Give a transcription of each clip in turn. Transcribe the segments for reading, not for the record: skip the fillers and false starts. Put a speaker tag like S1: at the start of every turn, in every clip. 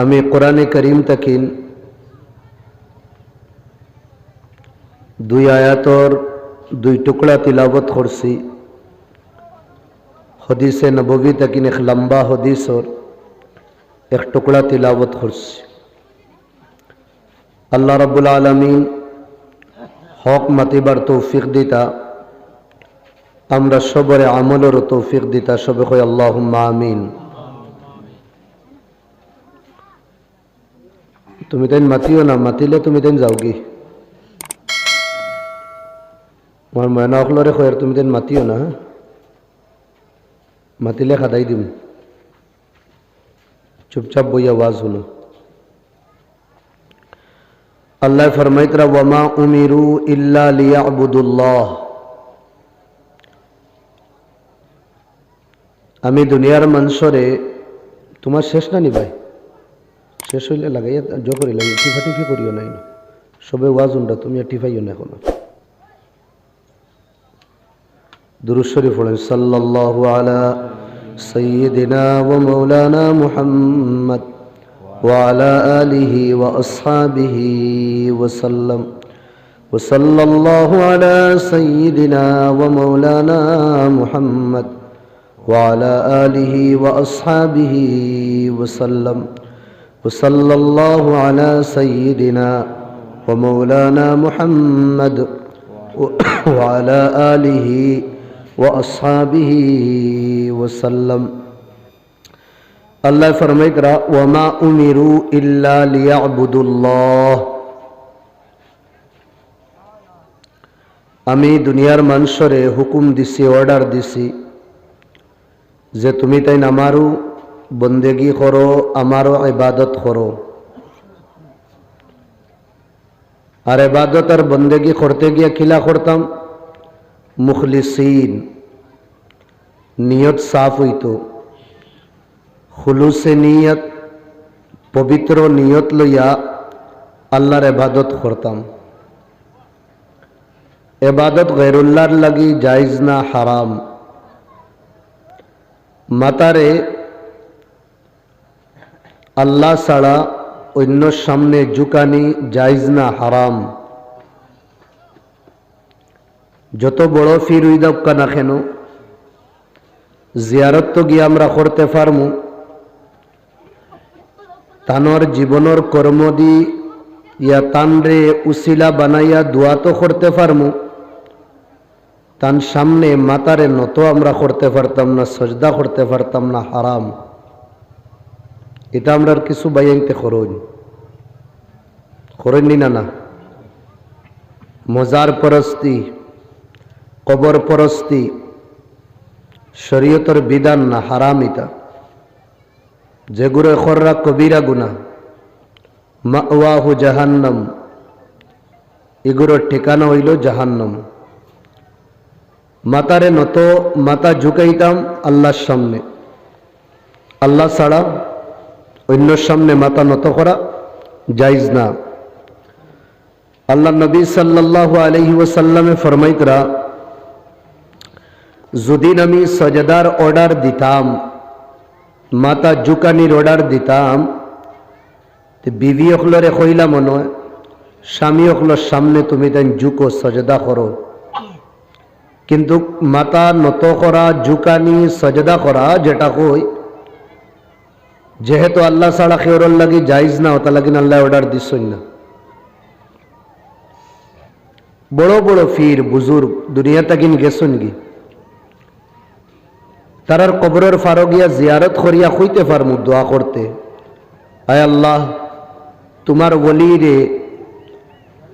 S1: আমি কোরআনে করিম তাকিন দুই আয়াতর দুই টুকরা তিলাবত করছি। হদিসে নববী তাকিন এক লম্বা হদিসর এক টুকরা তিলাবত করছি। আল্লাহ রাব্বুল আলামিন হক মাতিবার তৌফিক দিতা, আমরা সবরে আমলের তৌফিক দিতা। সবে কই আল্লাহুম্মা আমিন। তুমি তাই মাতিও না, মাতিলে তুমি তাই যাও কি আমার ময়না অকলরে কয়ার তুমি তাই মাতিও না, মাতিলে খাদাই দিম। চুপচাপ বই আওয়াজ শুনো। আল্লাহ ফরমাইতরা ওয়ামা উমিরু ইল্লা লিয়াবুদুল্লাহ। আমি দুনিয়ার মানুষরে তোমার শেষ না নি ভাই, শেষ হইলে লাগাইয়া জো করি লাগে, টিফাটিফি করিও নাই না, সবে ওয়াজ উন্ডা, তুমি আর টিফাইও না এখনো। দুরূদ শরীফ পড়েন সাল্লাল্লাহু আলা সাইয়্যিদিনা ওয়া মাওলানা মুহাম্মদ ওয়া আলা আলিহি ওয়া আসহাবিহি ওয়া সাল্লাম। ওয়া সাল্লাল্লাহু আলা সাইয়্যিদিনা ওয়া মাওলানা মুহাম্মদ ওয়া আলা আলিহি ওয়া আসহাবিহি ওয়া সাল্লাম। وصلى الله على سيدنا ومولانا محمد وعلى آله وأصحابه وسلم। الله فرمائے وما أمروا إلا ليعبدوا الله। আমি দুনিয়ার মানুষরে হুকুম দিছি, অর্ডার দিছি যে তুমি তাই আমারও বন্দেগি করো, আমারও ইবাদত করো। আর ইবাদত আর বন্দেগি করতে গিয়ে কিলা করতাম? মুখলিসিন, নিয়ত সাফ হইতো, খুলুসে নিয়ত, পবিত্র নিয়ত লইয়া আল্লাহর ইবাদত করতাম। ইবাদত গায়রুল্লাহর লাগি জায়েজ না, হারাম। মাতারে আল্লাহ ছাড়া অন্য সামনে ঝুঁকানি জায়েজ না, হারাম। যত বড় ফির হই দক্কা না কেন, জিয়ারত তো গিয়ে আমরা করতে পারমু, তানোর জীবনের কর্ম দি ইয়া তানরে উসিলা বানাইয়া দোয়া তো করতে পারমু, তান সামনে মাতারে নত আমরা করতে পারতাম না, সজদা করতে পারতাম না, হারাম। এটা আমরা কিছু বাইয়াইতে করেননি না না। মজার পরস্তি, কবর পরস্তি শরীয়তের বিধান না, হারাম। এটা যেগুলো খররা কবিরা গুনাহ, মাওয়াহু জাহান্নাম, এগুলোর ঠিকানা হইল জাহান্নাম। মাতারে নত, মাতা ঝুঁকাইতাম আল্লাহর সামনে, আল্লাহ ছাড়া অন্য সামনে মাথা নত করা জায়েজ না। আল্লাহ নবী সাল্লাল্লাহু আলাইহি ওয়াসাল্লামে ফরমাইতরা যদি আমি সজদার অর্ডার দিতাম, মাথা ঝুঁকানির অর্ডার দিতাম, তো বিবি অকলরে কইলাম মনে হয় স্বামী অকলর সামনে তুমি তাই ঝুঁকো, সজদা করো। কিন্তু মাথা নত করা, ঝুঁকানি, সজদা করা যেটা কই, যেহেতু আল্লাহ ছাড়া কেউর লাগি জায়েজ না, ওটা লাগিন আল্লাহ অর্ডার দিচ্ছেন না। বড় বড় ফির বুজুর্গ দুনিয়া তাকিন গেছেন কি, তারার কবরের ফারো গিয়া জিয়ারত করিয়া হইতে পারমু দোয়া করতে, আয় আল্লাহ তোমার ওলি রে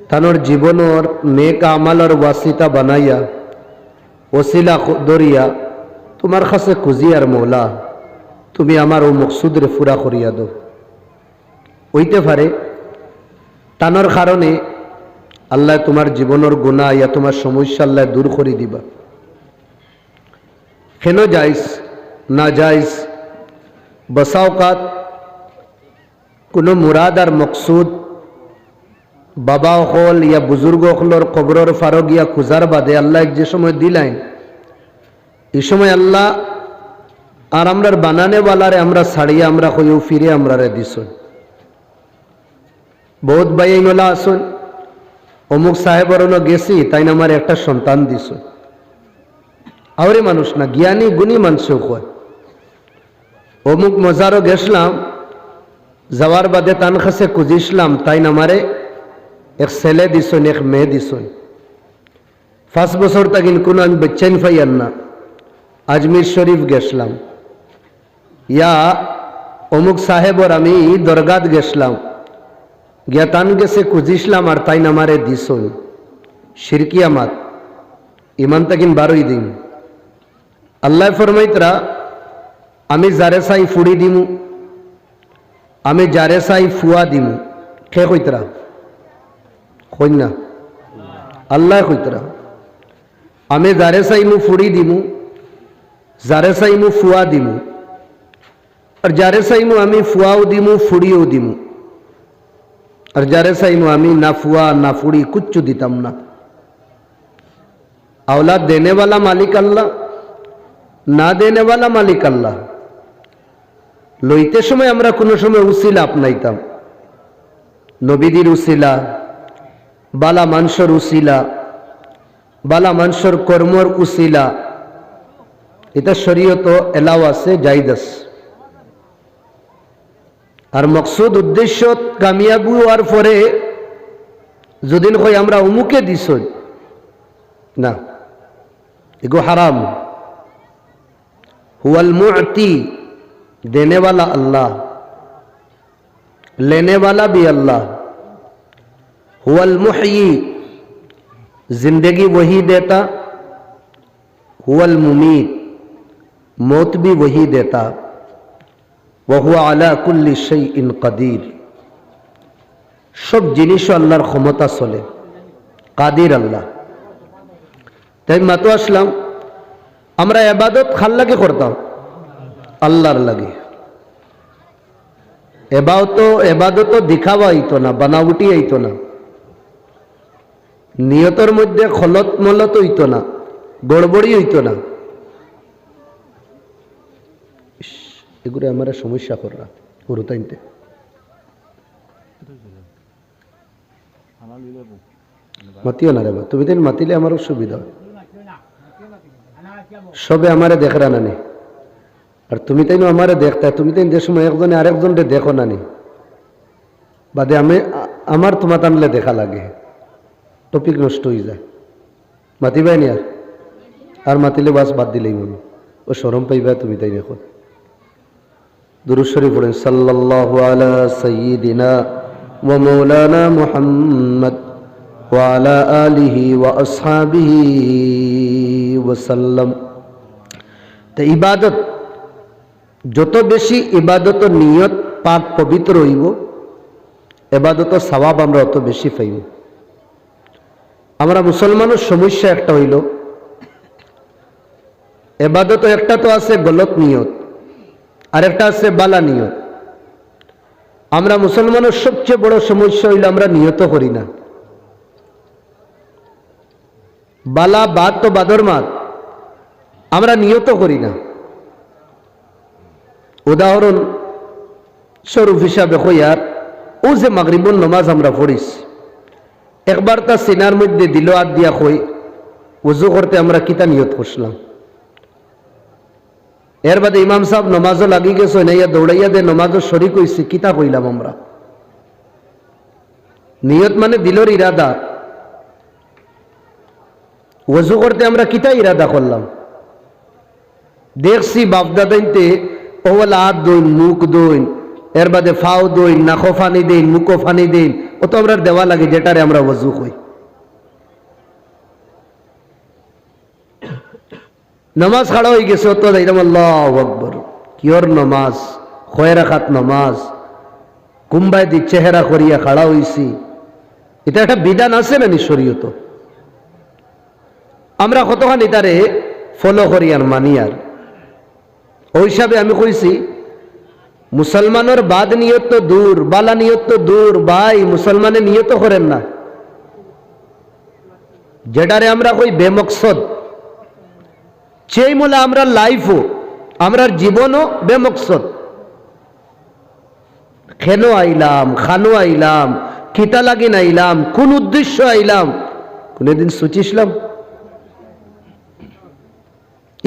S1: তানোর জীবনের নেক আমালর ওয়াসিতা বানাইয়া ওসিলা দরিয়া তোমার কাছে খুঁজিয়ার মৌলা তুমি আমার ও মকসুদরে পুরা করিয়া দো। হইতে পারে তানোর কারণে আল্লাহ তোমার জীবনের গুনাহ ইয়া তোমার সমস্যা আল্লাহ দূর করে দিবা। কেন জায়েজ না জায়েজ? বসাওকাত কোনো মুরাদ আর মকসুদ বাবা হল ইয়া বুজুর্গ হলর কবরের ফারো গিয়া খুঁজার বাদে আল্লাহ যে সময় দিলাইন, এই সময় আল্লাহ আর আমরার বানানেওয়ালারে আমরা ছাড়িয়ে আমরা হইও ফিরে আমরা রে দিস। বহুত ভাইয়েলা আসুন, অমুক সাহেবর গেছি তাই না আমার একটা সন্তান দিস, আরে মানুষ না, জ্ঞানী গুণী মানুষ কয়। অমুক মজারও গেছলাম, যাওয়ার বাদে তান কাছে খুঁজিসলাম তাই না আমারে এক ছেলে দিছন, এক মেয়ে দিছন। 5 বছর তাকিন কোনো আমি বেচ্চাইন ফাইয়ার না। আজমির শরীফ গেছলাম, ইয়া অমুক সাহেবর আমি দরগাত গেছলাম, গিয়া তান গেছে খুঁজিসলাম আর তাই না আমারে দিছন। শিরকিয়া মাত, ইমান তাকিন 12 দিন। আল্লাহ ফরমাইতরা আমি যারে চাই ফুড়ি দিমু, আমি যারে চাই ফুয়া দিমু। খে কইতরা কইন না, আল্লাহ কইতরা আমি যারে চাইমু ফুড়ি দিমু, যারে চাইমু ফুয়া দিমু, আর যারে চাইমু আমি ফুয়াও দিমু ফুড়িও দিমু, আর যারে চাইমু আমি না ফুয়া না ফুড়ি কুচ্ছু দিতাম না। औलाद देने वाला मालिक अल्लाह, ना देने वाला मालिक अल्लाह। লইতে সময় আমরা কোনো সময় উসিলা আপনাইতাম, নবীদের উসিলা, বালা মানুষের উসিলা, বালা মানুষের কর্মর উসিলা, এটা শরীয়ত এলাও আছে, জায়েজ আছে। আর মকসুদ উদ্দেশ্য কামিয়াবি হওয়ার পরে যদি কই আমরা অমুকে দিছ না, এগো হারাম। হুয়াল মুഅতি, देने वाला अल्लाह, लेने वाला भी अल्लाह। हुवल मुहयी, जिंदगी वही देता, हुवल मुमीत, मौत भी वही देता। वहुवा अला कुल्ली शैइन कदीर, सब जिनिस अल्लाहर क्षमता चले, कादिर अल्लाह। তাই মাতো আসলাম, আমরা ইবাদত খাল লাগে করতাম, আল্লাহর লাগে। এবাদত দেখাবা হইতো না, বানাউটি হইতো না, নিয়তর মধ্যে খলত মলত হইতো না, গড়বড়ি হইতো না। এগুলো আমার সমস্যা কররা গুরুতাইনতে মাতিও না রে বা, তুমি তো মাতিলে আমারও সুবিধা হয়। সবে আমারে দেখরা নানি, আর তুমি তাই আমারে দেখতা, তুমি তাই যে সময় একজনে আরেকজনকে দেখো নানি, বাদে আমি আমার তোমার টানলে দেখা লাগে, টপিক নষ্ট হয়ে যায়। মাতিবাই নি আর মাতিলে বাস বাদ দিলেই মনে ও শরম পাইবা তুমি তাই দেখো। দুরূদ শরীফ পড়েন, সাল্লাল্লাহু আলা সাইয়্যিদিনা ওয়া মাওলানা মুহাম্মদ ওয়া আলা আলিহি ওয়া আসহাবিহি ওয়া সাল্লাম। তো ইবাদত যত বেশি ইবাদত নিয়ত পাক পবিত্র হইব, ইবাদত সওয়াব আমরা অত বেশি পাইব। আমরা মুসলমানের সমস্যা একটা হইল, ইবাদত একটা তো আছে গলত নিয়ত, আর একটা আছে বালা নিয়ত। আমরা মুসলমানের সবচেয়ে বড় সমস্যা হইল আমরা নিয়ত করি না। বালা বাদ তো বাদর মাত, আমরা নিয়ত করি না। উদাহরণ স্বরূপ হিসাবে হইয়ার ও যে মাগরিবুন নামাজ আমরা পড়িছি, একবার তা সিনার মধ্যে দিল হাত দিয়া কই ওযু করতে আমরা কিতা নিয়ত করছিলাম। এর বাদে ইমাম সাহেব নামাজও লাগি গেছে না, ইয়া দৌড়াইয়া দে নামাজও শরীক হইছি, কিতা কইলাম আমরা? নিয়ত মানে দিলর ইরাদা। ওযু করতে আমরা কিতা ইরাদা করলাম? দেখছি বাপদাদাইতে ওলা হাত দইন, মুখ দইন, এর বাদে ফাও দইন, নাকো ফানি দিন, মুখো ফানি দিন, ও তো আমরা দেওয়া লাগে যেটারে আমরা ওযু কই। নামাজ খাড়া হয়ে গেছে, অত যাইতাম আল্লাহু আকবার, কিয়র নামাজ, কয় রাকাত নামাজ, কুম্বাই দি চেহারা করিয়া খাড়া হইছি। এটা একটা বিধান আছে না শরীয়ত? আমরা কতখানি তারে ফলো করি আর মানি। আর ওই হিসাবে আমি কইছি মুসলমানের বাদ নিয়ত তো দূর, বালা নিয়ত তো দূর, ভাই মুসলমানে নিয়ত করেন না। যেটারে আমরা কই বেমকসদ, সেই মূলে আমরা লাইফও, আমরার জীবনও বেমকসদ। খেনো আইলাম, খানো আইলাম, কিতা লাগি না আইলাম, কোন উদ্দেশ্য আইলাম, কোনদিন সুচিসলাম?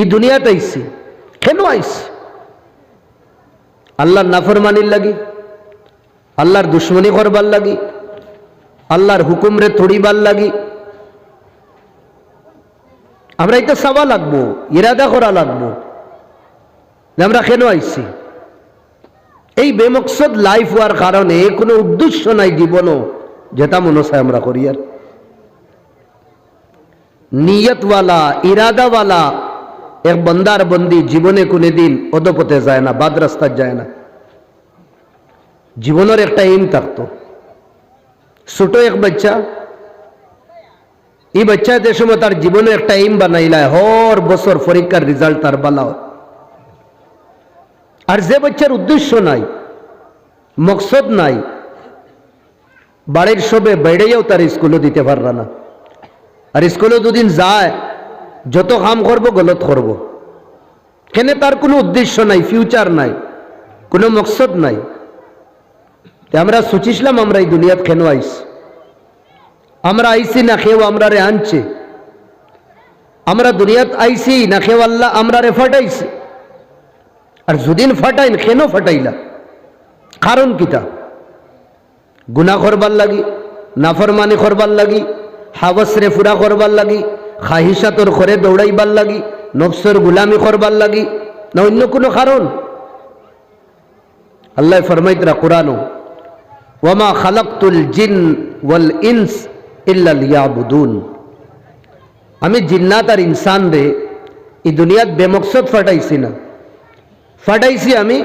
S1: এই দুনিয়াতে আইছি, কেন আইছি? আল্লাহর নাফরমানির লাগি, আল্লাহর দুশ্মনী করবার লাগি, আল্লাহর হুকুমরে তড়িবার লাগি? আমরা এটা চাওয়া লাগবো, ইরাদা করা লাগবো যে আমরা কেন আইছি। এই বেমকসদ লাইফ হওয়ার কারণে কোনো উদ্দেশ্য নাই জীবনও, যেটা মনে হয় আমরা করি। আর নিয়তওয়ালা, ইরাদাওয়ালা এক বন্দার বন্দি জীবনে কোনোদিন অধপথে যায় না, বাদ রাস্তায় যায় না। জীবনের একটা এইম থাকতো। ছোট এক বাচ্চা, এই বাচ্চা যে সময় তার জীবনে একটা এইম বানাইলায়, হর বছর পরীক্ষার রেজাল্ট তার বালাও। আর যে বাচ্চার উদ্দেশ্য নাই, মকসদ নাই, বাড়ির সবে বেড়েও তার স্কুলে দিতে পারল না। আর স্কুলে দুদিন যায়, যত কাম করবো গলত করব। কেন? তার কোনো উদ্দেশ্য নাই, ফিউচার নাই, কোনো মকসদ নাই। আমরা সুচিসলাম আমরা এই দুনিয়াত কেন আইছি? আমরা আইসি না কেউ আমরা রে আনছে? আমরা দুনিয়াত আইসি না কেউ আল্লাহ আমরা রে ফাটাইছি? আর যদিন ফাটাইন, কেন ফাটাইলা? কারণ কিতা? গুনাহ করবার লাগি, নাফরমানি করবার লাগি, হাওয়াস রে ফুরা করবার লাগি, খাহিসাতর করে দৌড়াইবার লাগি, নফসের গুলামি করবার লাগি, না অন্য কোনো কারণ? আল্লাহ ফরমাইতরা কুরআনও, ওয়ামা খালাকতুল জিন ওয়াল ইনস ইল্লা লিয়াবুদুন। আমি জিন্নাত আর ইনসান রে এই দুনিয়াত বেমকসদ ফাটাইছি না, ফাটাইছি আমি,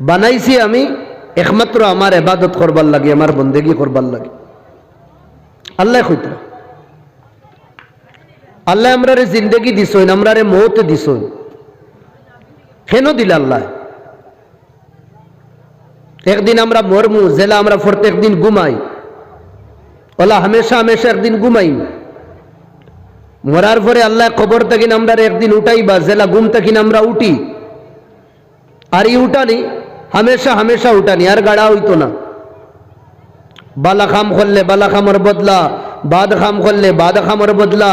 S1: বানাইছি আমি একমাত্র আমার ইবাদত করবার লাগে, আমার বন্দেগী করবার লাগে। আল্লাহ কইতরা, আল্লাহ আমরারে জিন্দেগি দিছইন, আমরারে মৌত দিছইন। কেন দিল আল্লাহ? একদিন আমরা মরমু, জেলা আমরা প্রত্যেক দিন ঘুমাই, ওলা হামেশা হামেশা একদিন ঘুমাই। মরার পরে আল্লাহ কবর থাকিন আমরা একদিন উঠাইবা, জেলা ঘুম থাকিন আমরা উঠি। আর ই উঠানি হামেশা হামেশা উঠানি, আর গাড়া হইতো না। বালা খাম করলে বালা খামর বদলা, বাদ খাম করলে বাদ খামর বদলা।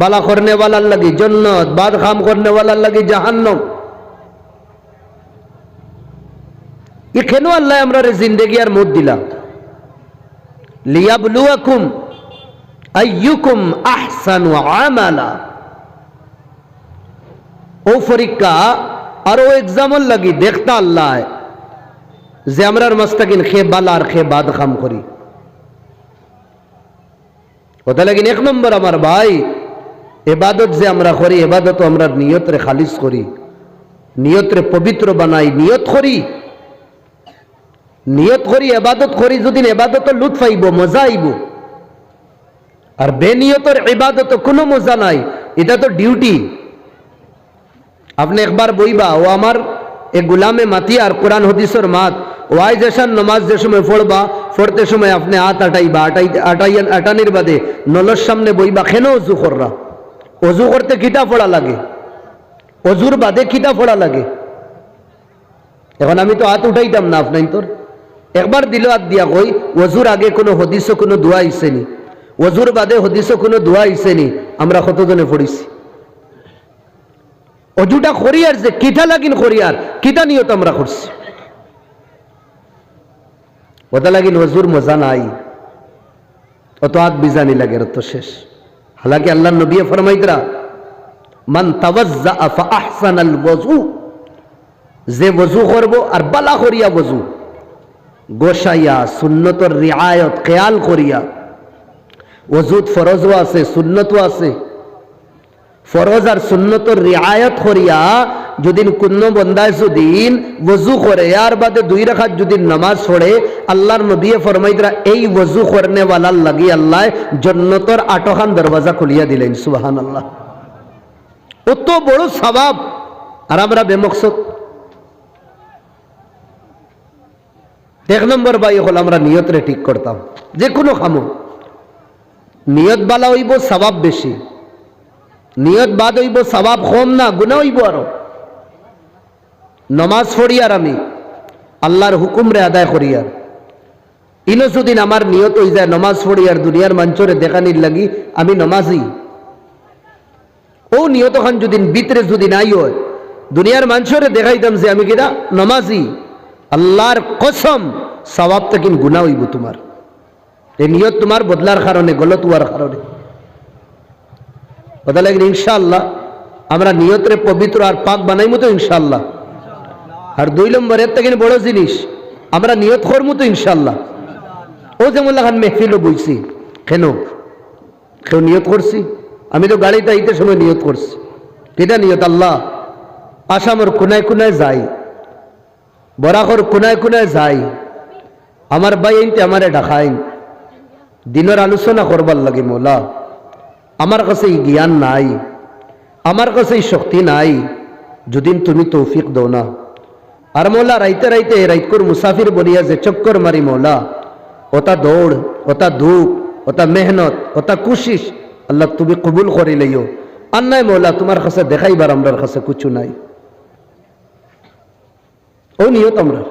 S1: বালা করনে ওয়ালার লাগি জন্নত, বাদ খাম করনে ওয়ালার লাগি জাহান্নম। এ কেন আল্লাহ আমরা জিন্দেগি আর মত দিলা? লিয়াবলুয়াকুম আইয়ুকুম আহসানু আমালা। ও পরীক্ষা আর ও এক্সামর লাগি দেখতা আল্লাহ যে আমরার মাস্তাকিন খে বালা আর খে বাদ খাম করি। ওটা লাগিন এক নম্বর আমার ভাই, এবাদত যে আমরা করি, এবাদত আমরা নিয়তরে খালিস করি, নিয়তরে পবিত্র বানাই, নিয়ত করি, নিয়ত করি, এবাদত করি। যদি এবাদত লুৎফ আইব, মজা আইব। আর বেনিয়তর ইবাদত কোনো মজা নাই, এটা তো ডিউটি। আপনি একবার বইবা, ও আমার এ গুলামে মাতি আর কোরআন হদিসের মাত, ওয়াই যেসান নমাজ যে সময় পড়বা, পড়তে সময় আপনি হাত আটাইবা, আটানির বাদে নলর সামনে বইবা। কেন অজু কররা? অজু করতে কিতা পড়া লাগে? অজুর বাদে কিতা পড়া লাগে? এখন আমি তো হাত উঠাইতাম না আপনার তোর, একবার দিল হাত দিয়া কই, অজুর আগে কোনো হদিস কোনো দোয়া আইসেনি, অজুর বাদে হদিস কোনো দোয়া আইসেনি। আমরা কতজনে পড়িছি? অজুটা করিয়ার যে কিতা লাগিন করিয়ার, কিতা নিয়ত আমরা করছি? ওটা লাগিন অজুর মজা নাই, অত হাত বিজানি লাগে, তো শেষ। হালাকি আল্লাহ নবী ফরমাইতরা, মান তাওয়াজ্জা ফা আহসানাল ওযু, যে ওযু করব আর বালা করিয়া ওযু গোসাইয়া, সুন্নতর রিআয়াত খেয়াল করিয়া। ওযুত ফরজও আছে, সুন্নতও আছে। ফরজ আর সুন্নতর রিআয়াত করিয়া যদি কোন বন্দায় যদিন ওযু করে আর বাদে 2 রাকাত যদি নামাজ পড়ে, আল্লাহর নবী ফরমাইতরা এই ওযু করনে ওয়ালার লাগি আল্লাহ জান্নাতের 8খান দরওয়াজা খুলিয়া দিলেন। সুবহানাল্লাহ, কত বড় সওয়াব। আর আমরা বেমকসদ। এক নম্বর ভাই হল আমরা নিয়তরে ঠিক করতাম, যে কোনো কামো নিয়ত বালা হইব, সওয়াব বেশি। নিয়ত বাদ হইব, সওয়াব কম না, গুনাহ হইব আরো। নমাজ পড়ি আর আমি আল্লাহর হুকুম রে আদায় করি, আর ইনো যদি আমার নিয়ত হয়ে যায় নমাজ পড়ি আর দুনিয়ার মঞ্চরে দেখানির লাগি আমি নমাজি, ও নিয়ত খান যদি ভিতরে যদি নাই হয় দুনিয়ার মঞ্চরে দেখাইতাম যে আমি কিনা নমাজি, আল্লাহর কসম সওয়াবটা কিন্তু গুনাহ হইব তোমার। এই নিয়ত তোমার বদলার কারণে, গলত হওয়ার কারণে। কথা লাগে ইনশাআল্লাহ আমরা নিয়তরে পবিত্র আর পাক বানাইমু তো ইনশাআল্লাহ। আর 2 নম্বরের থেকে বড় জিনিস আমরা নিয়ত করমু তো ইনশাআল্লাহ। ও যেমন লাগান মেহফিলও বইছি, কেন কেউ নিয়ত করছি? আমি তো গাড়িতে আইতে সময় নিয়ত করছি। কেটা নিয়ত? আল্লাহ আসামর কোনায় কোনায় যাই, বরাকর কোনায় কোনায় যাই, আমার ভাই আইনতে আমারে ডাকাইন, দিনের আলোচনা করবার লাগে। মৌলা আমার কাছে এই জ্ঞান নাই, আমার কাছে এই শক্তি নাই, যদি তুমি তৌফিক দাও না। আর মৌলা রাইতে রাইতে রাইতকর মুসাফির বলিয়া যে চক্কর মারি মৌলা, ওটা দৌড়, ওটা ধূপ, ওটা মেহনত, ওটা কোশিশ আল্লাহ তুমি কবুল করে লইও। আর নাই মৌলা তোমার কাছে দেখাইবার আমরার কাছে কিছু নাই। ও নিয়ত আমরা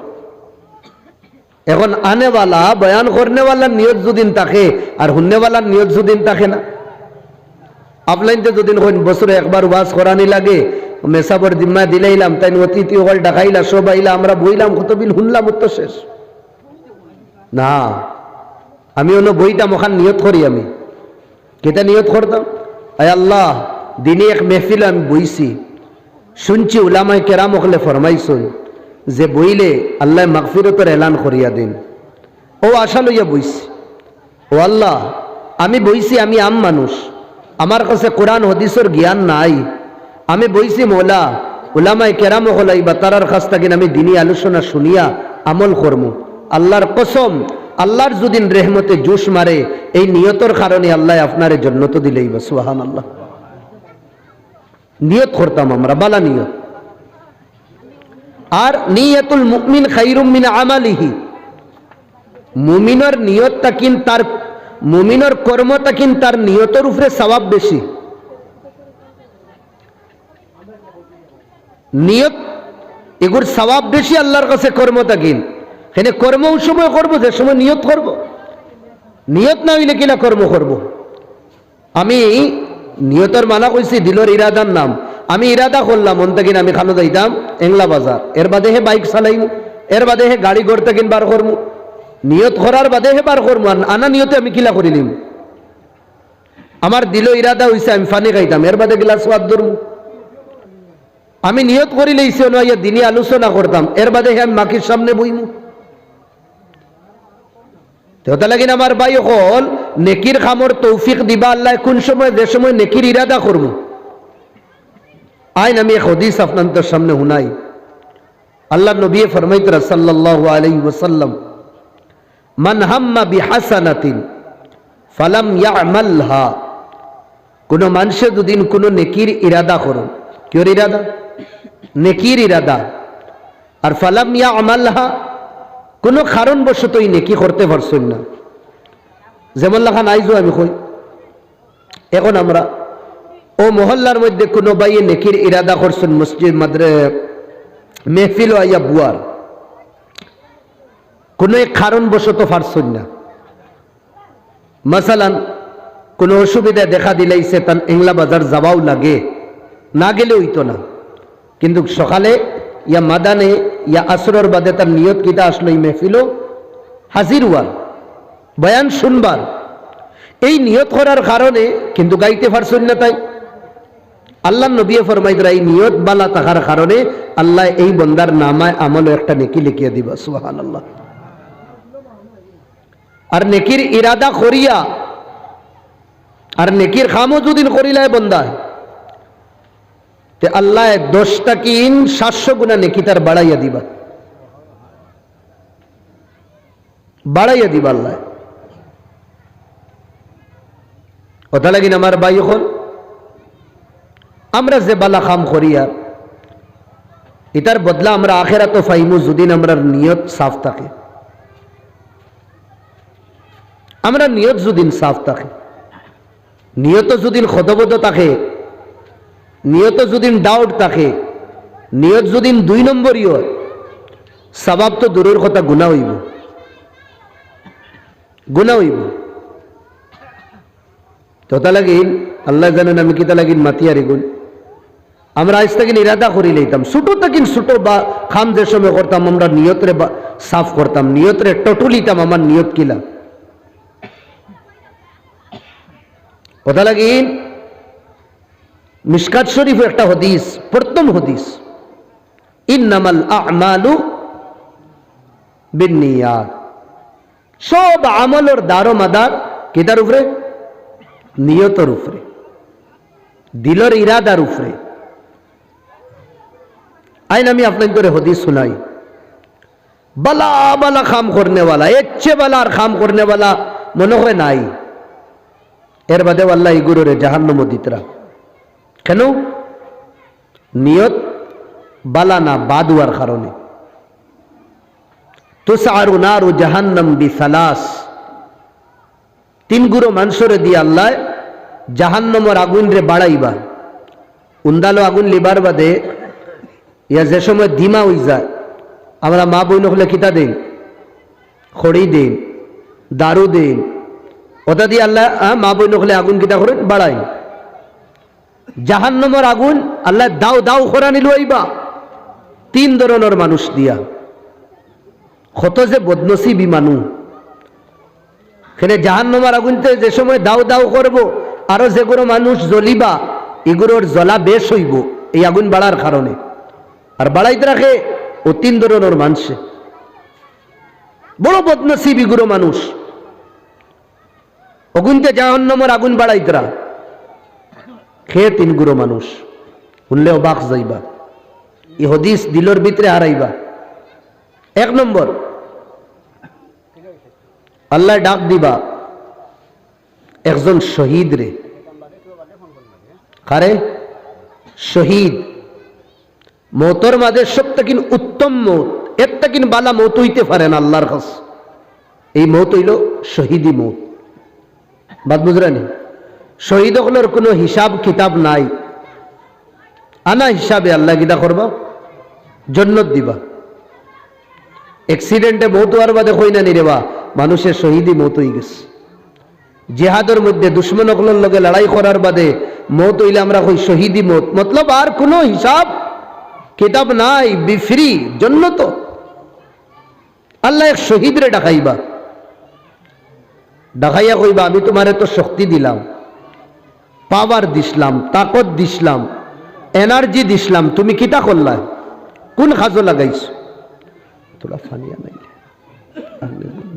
S1: এখন আনেওয়ালা বয়ান করনেওয়ালার নিয়ত যদিন থাকে আর হুন্নেওয়ালার নিয়ত যদিন থাকে না। আপলাইনতে যদিন বছরে একবার ওয়াজ করানি লাগে, মেসাবর জিম্মা দিলাইলাম, তাই অতিথি হল ডাকাইলা, সব আইলা, আমরা বইলাম, কত বিল শুনলাম, তো শেষ না। আমি অন্য বইটা মখান নিয়ত করি, আমি কেটা নিয়ত করতাম, আয় আল্লাহ দিনে এক মেহফিল আমি বইছি, শুনছি উলামায়ে কেরাম ওখানে ফরমাইছুন যে বইলে আল্লাহ মাগফিরতের এলান করিয়া দিন। ও আশা লইয়া বইছি, ও আল্লাহ আমি বইছি, আমি আম মানুষ, আমার কাছে কোরআন হাদিসের জ্ঞান নাই, আমি বইছি মৌলা উলামায়ে কেরাম হলাইবা তারার কাছ থেকে আমি দিনী আলোচনা শুনিয়া আমল করমু। আল্লাহর কসম আল্লাহর যদি রেহমতে জুস মারে এই নিয়তর কারণে আল্লাহ আপনারে জান্নাত দিলেইবা। সুবহানাল্লাহ। নিয়ত করতাম আমরা, বালা নিয়ত। আর নিয়তুল মুমিন খায়রুম মিন আমালিহি, মুমিনের নিয়তটা কিন তার মুমিনের কর্মটা কিন তার নিয়তের উপরে সওয়াব বেশি। নিয়ত এগুর সওয়াব বেশি আল্লাহর কাছে কর্মটা কিন। এখানে কর্ম ওই সময় করবো যে সময় নিয়ত করব। নিয়ত না হইলে কিনা কর্ম করব। আমি নিয়তের মানা কইছি দিলর ইরাদার নাম। আমি ইরাদা করলাম মন থেকে আমি খানো যাইতাম এংলা বাজার, এর বাদে হে বাইক চালাইম, এর বাদে হে গাড়ি গড়তে কিন বার করমু, নিয়ত করার বাদে হে বার করমু। আনা নিয়তে আমি কিলা করিলিম, আমার দিল ইরাদা হইছে আমি ফানি খাইতাম, এর বাদে গিলাস স্বাদ ধরমু। আমি নিয়ত করি লইছি নয় দিনী আলোচনা করতাম, এর বাদে হে আমি মাকির সামনে বইমু। তো লাগিন আমার ভাই হল নেকির খামর তৌফিক দিবা আল্লাহ কোন সময়, যে সময় নেকির ইরাদা করবো। আইন আমি এক হাদিস আপনাদের সামনে শুনাই। আল্লাহ নবী ফরমাইতরা সাল্লাল্লাহু আলাইহি ওয়াসাল্লাম, মান হাম্মা বিহাসানাতিন ফালাম ইয়ামালহা, কোন মানুষে দুদিন কোন নেকির ইরাদা করুন, কির ইরাদা? নেকির ইরাদা, আর ফালাম ইয়ামালহা কোন কারণবশত এই নেকি করতে পারছেন না। যেমন লাখান আইজো আমি কই, এখন আমরা ও মহল্লার মধ্যে কোনো ভাই নেকির ইরাদা করছেন, মসজিদ মাদ্রে মেহফিল আইয়া বুয়ার, কোনো এক কারণবশত পারছেন না। মাসালান কোনো অসুবিধা দেখা দিলাইছে, তার এংলা বাজার যাওয়াও লাগে, না গেলে হইতো না, কিন্তু সকালে ইয়া মাদানে ইয়া আসরের বাদে তার নিয়ত কিতা আসলো এই মেহফিলও হাজির হওয়ার, বয়ান শুনবার। এই নিয়ত করার কারণে কিন্তু গাইতে পারছেন না। তাই আল্লাহ নবী ফরমাইদরা এই নিয়ত বালা থাকার কারণে আল্লাহ এই বন্দার নামায় আমল একটা নেকি লিখিয়ে দিবা। সুবহানাল্লাহ। আর নেকির ইরাদা করিয়া আর নেকির খামও যদি করিলায় বন্দা, তে আল্লাহ 10টা কিন 700 গুণা নেকি তার বাড়াইয়া দিবা, বাড়াইয়া দিবা আল্লাহ। কথা লাগিন আমার ভাই, এখন আমরা যে বালা খাম করিয়া এটার বদলা আমরা আখেরাত ফাইমু যদি আমরা নিয়ত সাফ থাকে। আমরা নিয়ত যদি সাফ থাকে, নিয়ত যদি খদবদ থাকে, নিয়ত যদি ডাউট থাকে, নিয়ত যদি 2 নম্বরই হয়, সওয়াব তো দূরের কথা গুনাহ হইব। গুনাহ হইব। তোতা লাগিন আল্লাহ জানেন আমি কিতা লাগিন মাতিয়ারি গুণ। আমরা আজ থেকে ইরাদা করি লইতাম ছোট থাকিন ছোট বা খাম যে সময় করতাম আমরা নিয়তরে সাফ করতাম, নিয়তরে টটুলিতাম আমার নিয়ত কিলা। কথা লাগিন মিশকাত শরীফ একটা হাদিস, প্রথম হাদিস, ইন্নামাল আমালু বিন্নিয়াত, সব আমলের দারোমাদার কিতার উপরে? নিয়তের উপরে, দিলের ইরাদার উপরে। আইন আমি আপনাকে করে হাদিস শুনাই। বালা বালা খাম করনেওয়ালা, এচ্ছে বালা আর খাম করনেওয়ালা মনে হয় নাই। এর বাদে আল্লাহ ইগুরুরে জাহান্নাম দিতরা। কেন? নিয়ত বালা না বাদুয়ার কারণে। তুসআরু নারু জাহান্নাম বিসালাস, তিন গুরো মানুষরে দিয়ে আল্লাহ জাহান্নামের আগুন রে বাড়াইবা। উন্দালো আগুন লিবার বাদে ইয়া যে সময় ধিমা হই যায়, আমরা মা বইন হলে কিতা দেন? খড়ি দেন, দারু দেন, ওটা দিয়ে আল্লাহ মা বইন হলে আগুন কিতা করেন? বাড়াই। জাহান্নামের আগুন আল্লাহ দাও দাও করা নিল আইবা তিন ধরনের মানুষ দিয়া। কত যে বদনসিবী মানুষ। এখানে জাহান্নামের আগুনতে যে সময় দাও দাও করব, আরো যেগুলো মানুষ জ্বলিবা এগুলোর জ্বলা বেশ হইব এই আগুন বাড়ার কারণে। আর বাড়াইতে রাখে ও তিন ধরনের মানুষে, বড় বদনসিব এগুলো মানুষ। অগুনতে জাহান্নামের আগুন বাড়াইতরা খেয়ে তিন গুরো মানুষ। শুনলে অবাক যাইবা, এই হাদিস দিলর ভিতরে হারাইবা। এক নম্বর, আল্লাহ ডাক দিবা একজন শহীদ রে। কারে? শহীদ। মৌতর মাঝে সবথেকে উত্তম মৌত, এর থেকে বালা মৌত হইতে পারে না আল্লাহর কাছে। এই মৌত হইল শহীদি মৌত। বাদ বুঝরানি? শহীদ হলের কোনো হিসাব কিতাব নাই। আনা হিসাবে আল্লাহ কিতা করবা? জন্নত দিবা। অ্যাক্সিডেন্টে মৌত হওয়ার বাদে কই না নিরেবা মানুষের শহীদি মৌত হয়ে গেছে। জিহাদের মধ্যে দুশ্মন হকলের লগে লড়াই করার বাদে মৌত হইলে আমরা কই শহীদি মৌত, মতলব আর কোনো হিসাব কিতাব নাই, বিফ্রি জন্নত। আল্লাহ এক শহীদরে ডাকাইবা, ডাকাইয়া কইবা আমি তোমারে তো শক্তি দিলাম, পাওয়ার দিসলাম, তাকত দিসলাম, এনার্জি দিসলাম, তুমি কিতা করলা? কোন খাজো লাগাইছ? তোরা ফানিয়া নাই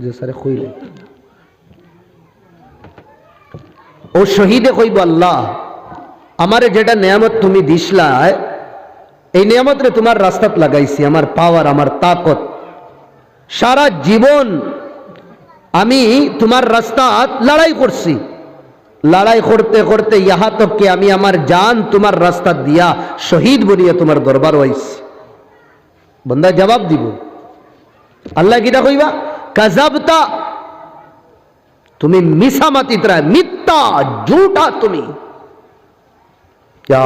S1: যে সারে কইলে ও শহীদে কইব আল্লাহ আমারে যেটা নিয়ামত তুমি দিসলা এই নিয়ামত রে তোমার রাস্তাত লাগাইছি, আমার পাওয়ার, আমার তাকত, সারা জীবন আমি তোমার রাস্তাত লড়াই করছি। লড়াই করতে করতে ইহা তক কে আমি আমার জান তোমার রাস্তা দিয়া শহীদ বনিয়ে তোমার দরবার হইছি। বন্দা জবাব দিব, আল্লাহ কিটা কইবা? কাযাবতা, তুমি মিছা মাতিতরা, মিথ্যা ঝুটা তুমি। ইয়া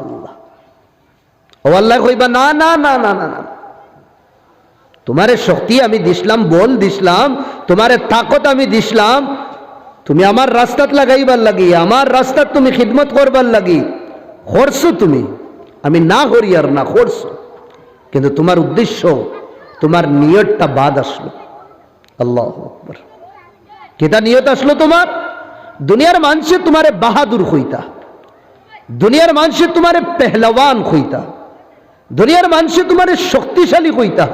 S1: আল্লাহ, ও আল্লাহ কইবা না না না না না না, তোমারে শক্তি আমি দিসলাম, বল দিসলাম, তোমারে তাকত আমি দিসলাম, তুমি আমার রাস্তাত লাগাইবার লাগি, আমার রাস্তাত তুমি খিদমত করবার লাগি করছো তুমি। আমি না করি আর না করছো, কিন্তু তোমার উদ্দেশ্য, তোমার নিয়তটা বাদ আসলো। আল্লাহু আকবার। কেটা নিয়ত আসলো তোমার? দুনিয়ার মানুষে তোমারে বাহাদুর হইতা, দুনিয়ার মানুষে তোমারে পেহলওয়ান হইতা, দুনিয়ার মানুষে তোমারে শক্তিশালী হইতা।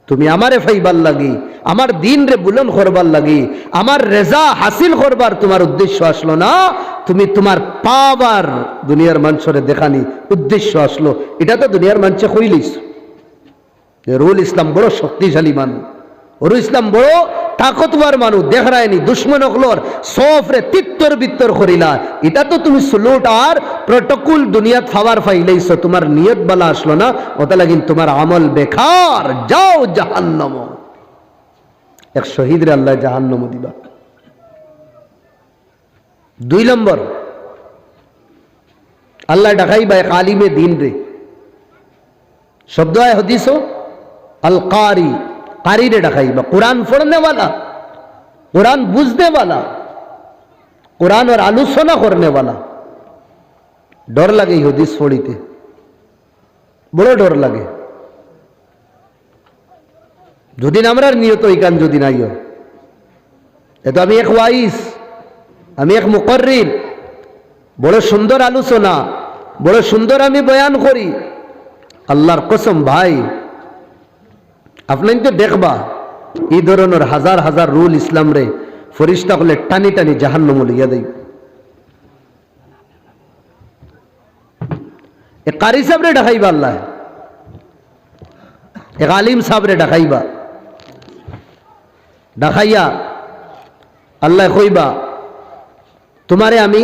S1: তুমি আমারে ফাইবার লাগি, আমার দিন রে বুলন করবার লাগি, আমার রেজা হাসিল করবার তোমার উদ্দেশ্য আসলো না, তুমি তোমার পাওয়ার দুনিয়ার মানুষরে দেখানি উদ্দেশ্য আসলো। এটা তো দুনিয়ার মানুষে কইলিস রুল ইসলাম বড় শক্তিশালী মানুষ, ওর ইসলাম বড় তাকতবার মানুষ, দেখায়নি দুশ্মন হকলর সফরে তিত্তর বিত্তর করিলা। এটা তো তুমি সুলুট আর প্রটোকল দুনিয়াত খাবার ফাইলেইছ, তোমার নিয়ত বালা আসলো না, ওটা লাগিন তোমার আমল বেকার, যাও জাহান্নাম। এক শহীদ রে আল্লাহ জাহান্নাম দিবা। দুই নম্বর, আল্লাহ ডাকাইবা এক আলিমে দিন রে। শব্দ হাদিস আল কারি, কারি রে ডাকাইবা, কোরআন পড়নে वाला, कुरान बुझने वाला, कुरान और आलोचना करने वाला। डर লাগে এই হাদিস পড়িতে, বড় ডর লাগে। যদি আমরা নিয়ত ইকান যদি নাই হয়, এতো আমি এক ওয়াইজ, আমি এক মুকররির, বড় সুন্দর আলোচনা, বড় সুন্দর আমি বয়ান করি। আল্লাহর কসম ভাই, আপনি তো দেখবা এই ধরনের হাজার হাজার রুল ইসলাম রে ফরিস্তা হলে টানি টানি জাহান্নাম লিয়া দেই। এক কারি সাহেব রে ডাকাইবা আল্লাহ, এক আলিম সাহেব রে ডাকাইবা, ডাকাইয়া আল্লাহ কইবা তোমারে আমি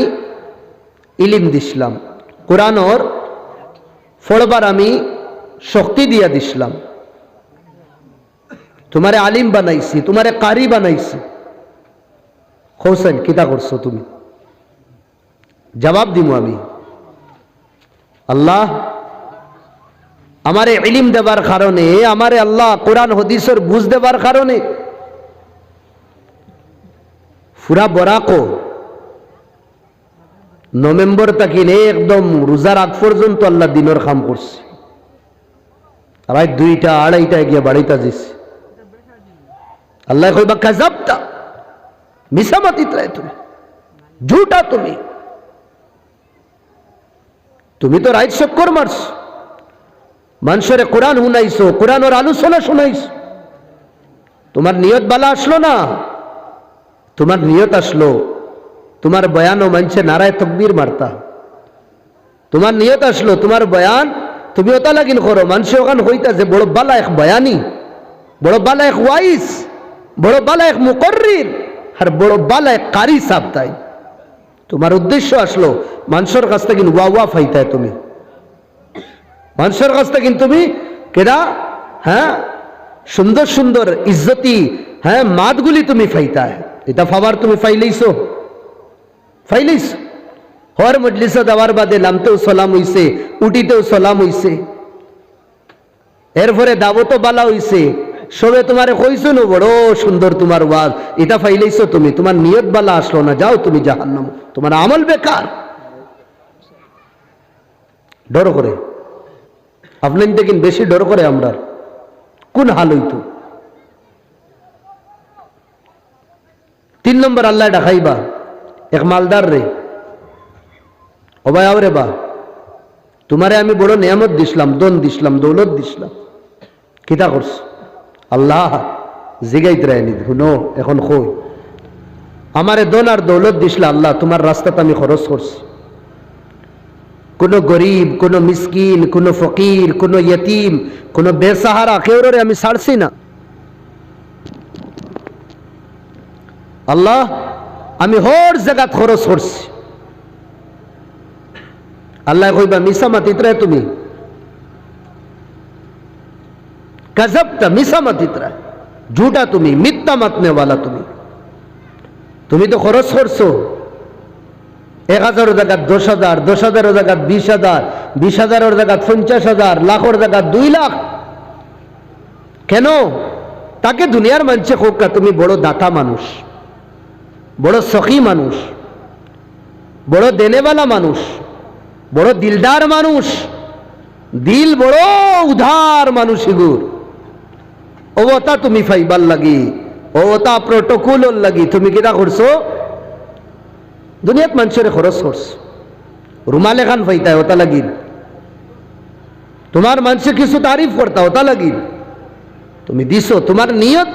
S1: ইলিম দিছিলাম, কোরআনর পড়বার আমি শক্তি দিয়া দিছিলাম, তোমারে আলিম বানাইছি, তোমারে কারি বানাইছি। হোসেন কিতা করছো তুমি? জবাব দিমু আমি, আল্লাহ আমারে ইলিম দেবার কারণে, আমারে আল্লাহ কোরআন হাদিসের বুঝ দেবার কারণে পুরা বরাকো নভেম্বর তাকিনে একদম রোজার আগ পর্যন্ত আল্লাহ দিনের কাম করছে। রাত 2টা 2:30টায় গিয়ে বাড়িতে যাইছে। আল্লাহ কইবা কাযাবতা, মিছামাতিত রায় তুমি, ঝুটা তুমি, তুমি তো রাইট চক্কর মারছ, মানুষের কোরআন শুনাইছো, কোরআনের আলোচনা শুনাইছো, তোমার নিয়ত বালা আসলো না। তোমার নিয়ত আসলো তোমার বয়ানও মানছে নারায় তকবীর মারতা, তোমার নিয়ত আসলো তোমার বয়ান তুমি ওটা লাগিন করো, মানুষ ওখান হইতা যে বড় বালা এক বয়ানি, বড় বালা এক ওয়াইস, বড় বালা এক মুকররির, আর বড় বালা এক কারি সাহেব। তাই তোমার উদ্দেশ্য আসলো মানুষের কাছ থেকে ওয়া ওয়া ফাইতায়, তুমি মানুষের কাছ থেকে তুমি কেডা, হ্যাঁ সুন্দর সুন্দর ইজ্জতি, হ্যাঁ মাতগুলি তুমি ফাইতায়। এটা ফাবার তুমি ফাইলেইছো, ফাইলেইছো। হর মজলিসে দেওয়ার বাদে নামতেও সালাম হইছে, উঠিতেও সালাম হইছে, এরপরে দাওয়াতও বালা হইছে, সবে তোমারে কইছো না বড় সুন্দর তোমার ওয়াজ, এটা ফাইলেইছো তুমি, তোমার নিয়ত বালা আসলো না, যাও তুমি জাহান্নাম, তোমার আমল বেকার। ডর করে আপনার দেখেন, বেশি ডর করে আমরা, কোন হাল হইতো। 3 নম্বর আল্লাহ ডাকাইবা এক মালদার রে, ও ভাই আওরে বা তোমারে আমি বড় নিয়ামত দিছিলাম, দন দিছিলাম, দৌলত দিছিলাম, কিতা করছ? আল্লাহ জিগাইত রায়নি, শুনো এখন কই আমারে দন আর দৌলত দিছিলা, আল্লাহ তোমার রাস্তাতে আমি খরচ করছি, কোনো গরিব, কোনো মিসকিন, কোনো ফকির, কোনো ইয়তিম, কোনো বেসাহারা কেউরে আমি ছাড়ছি না। আল্লাহ আমি হর জায়গা খরচ করছি। আল্লাহ কইবা মিছামাতিত রে তুমি, কাযাবতা, মিছামাতিত রে, ঝুটা তুমি, মিথ্যা মাতনে वाला তুমি, তুমি তো খরচ করছো 1000 জায়গা 10,000, 10,000 জায়গা 20,000, 20,000 জায়গা 50,000, লাখের জায়গা 2 লাখ। কেন? তাকে দুনিয়ার মানুষে হোক তুমি বড় দাতা মানুষ, বড় সখী মানুষ, বড় দেনেওয়ালা মানুষ, বড় দিলদার মানুষ, দিল বড় উদার মানুষ, এগুর ওটা তুমি ফাইবার লাগি, ওটা প্রোটোকল লাগি তুমি কিনা করছো, দুনিয়াত মানুষের খরচ করছো, রুমাল এখান ফাইতায় ওটা লাগি, তোমার মানুষে কিছু তারিফ করতা ওটা লাগি তুমি দিছো, তোমার নিয়ত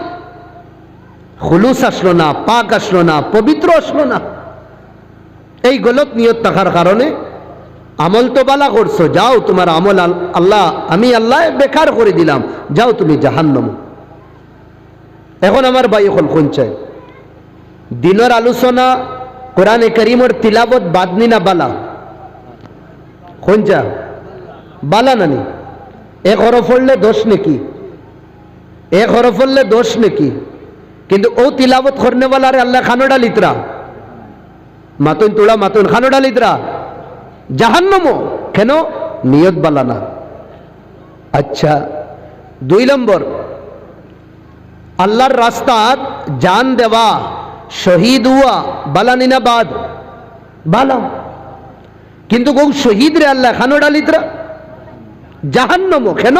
S1: খুলুস আসলো না, পাক আসলো না, পবিত্র আসলো না। এই গলত নিয়ত থাকার কারণে আমল তো বালা করছো, যাও তোমার আমল আল্লাহ, আমি আল্লাহ বেকার করে দিলাম, যাও তুমি জাহান্নাম। এখন আমার ভাই এখন কোন চাই দিনের আলোচনা, কোরআনে করিমের তিলাবত বাদনি না বালা, কোন চা বালা নানি? এক হরফ পড়লে দোষ নাকি? এক হরফ পড়লে দোষ নাকি? কিন্তু ও তিলাবত করনে वाला रे अल्लाह खानो डालितरा, मातुन तुड़ा मातुन खानो डालितरा জাহান্নামো। কেন? নিয়ত বালা না। আচ্ছা 2 নম্বর আল্লাহর রাস্তাত জান দেওয়া শহীদ হুয়া বালা নিনা বাদ বালা, কিন্তু গৌ শহীদ রে আল্লাহ খানো ডালিতরা জাহান্নম। কেন?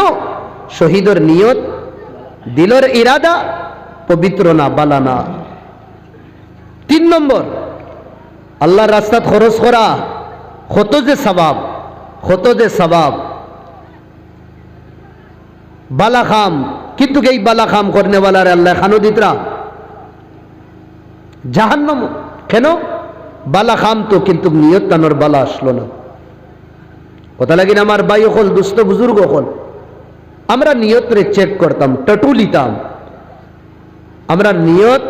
S1: শহীদের নিয়ত, দিলর ইরাদা পবিত্র না, বালা না। 3 নম্বর, আল্লাহর রাস্তাত খরচ করা কত যে সওয়াব, কত যে সওয়াব। বালা খাম, কিন্তু এই বালা খাম করনে ওয়ালার আল্লাহ খানো দিতরা জাহান্নম। কেন? বালা খাম তো, কিন্তু নিয়ত তানোর বালা আসলো না। কথা লাগিন আমার ভাই হল, দুস্থ বুজুর্গ হল, আমরা নিয়ত রে চেক করতাম, টটু লিতাম, আমরা নিয়ত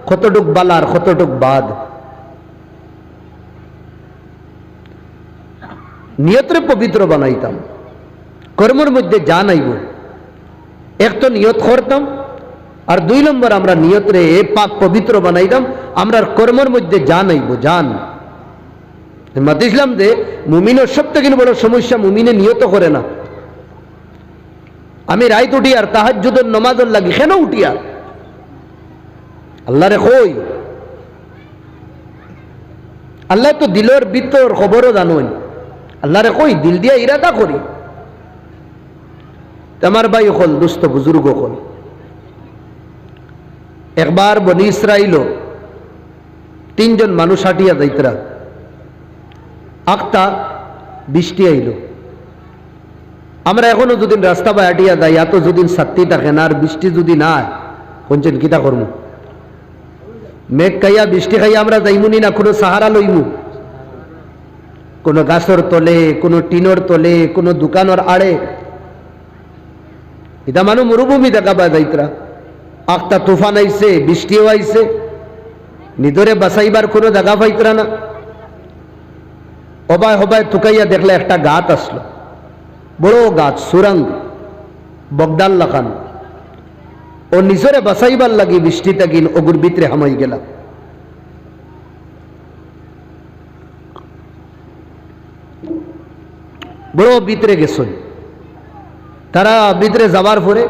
S1: কতটুক বালার কতটুক বাদ। নিয়তরে পবিত্র বানাইতাম, কর্মের মধ্যে যা নাইব, এক তো নিয়ত করতাম, আর 2 নম্বর আমরা নিয়তরে পাক পবিত্র বানাইতাম, আমরা কর্মের মধ্যে যা নাইব, জান মাতিছিলাম যে মুমিনের সব থেকে বড় সমস্যা মুমিনে নিয়ত করে না। আমি রাইত উঠি আর তাহাজ্জুদের নামাজের লাগি, কেন উঠি আর আল্লাহরে কই, আল্লাহ তো দিলের ভিতর খবরও জানেন, আল্লাহরে কই দিল দিয়া ইরাদা করি। আমার ভাই হল, দুস্থ বুজুর্গ হল, একবার বনি ইসরাইল 3 জন মানুষ হাঁটিয়া যাইতরা, আখতা বৃষ্টি আইল। আমরা এখনো যদি রাস্তা বা হাঁটিয়া যাই, এত যদি ছাত্রী থাকে না আর বৃষ্টি যদি না কোনছেন কিতা করবো? মেঘ খাইয়া বৃষ্টি খাইয়া আমরা যাইমুনি না, কোনো সাহারা লইমু, কোনো গাছর তলে, কোনো টিনর তলে, কোনো দোকানের আড়ে। এটা মানুষ মরুভূমি দেখা পায় যাইতরা, আখতা তুফান আইছে, বৃষ্টিও আইছে, নিজরে বাঁচাইবার কোনো জায়গা পাইতরা না। হবায় হবায় তুকাইয়া দেখলে একটা গাছ আসলো, বড় গাছ, সুরঙ্গ, বগদাল লাখান। ও নিজরে বাঁচাইবার লাগি বৃষ্টি তাকিন ওগুর ভিতরে হামাই গেলা। বড় ভিতরে গেছেন, তারা ভিতরে যাবার পরে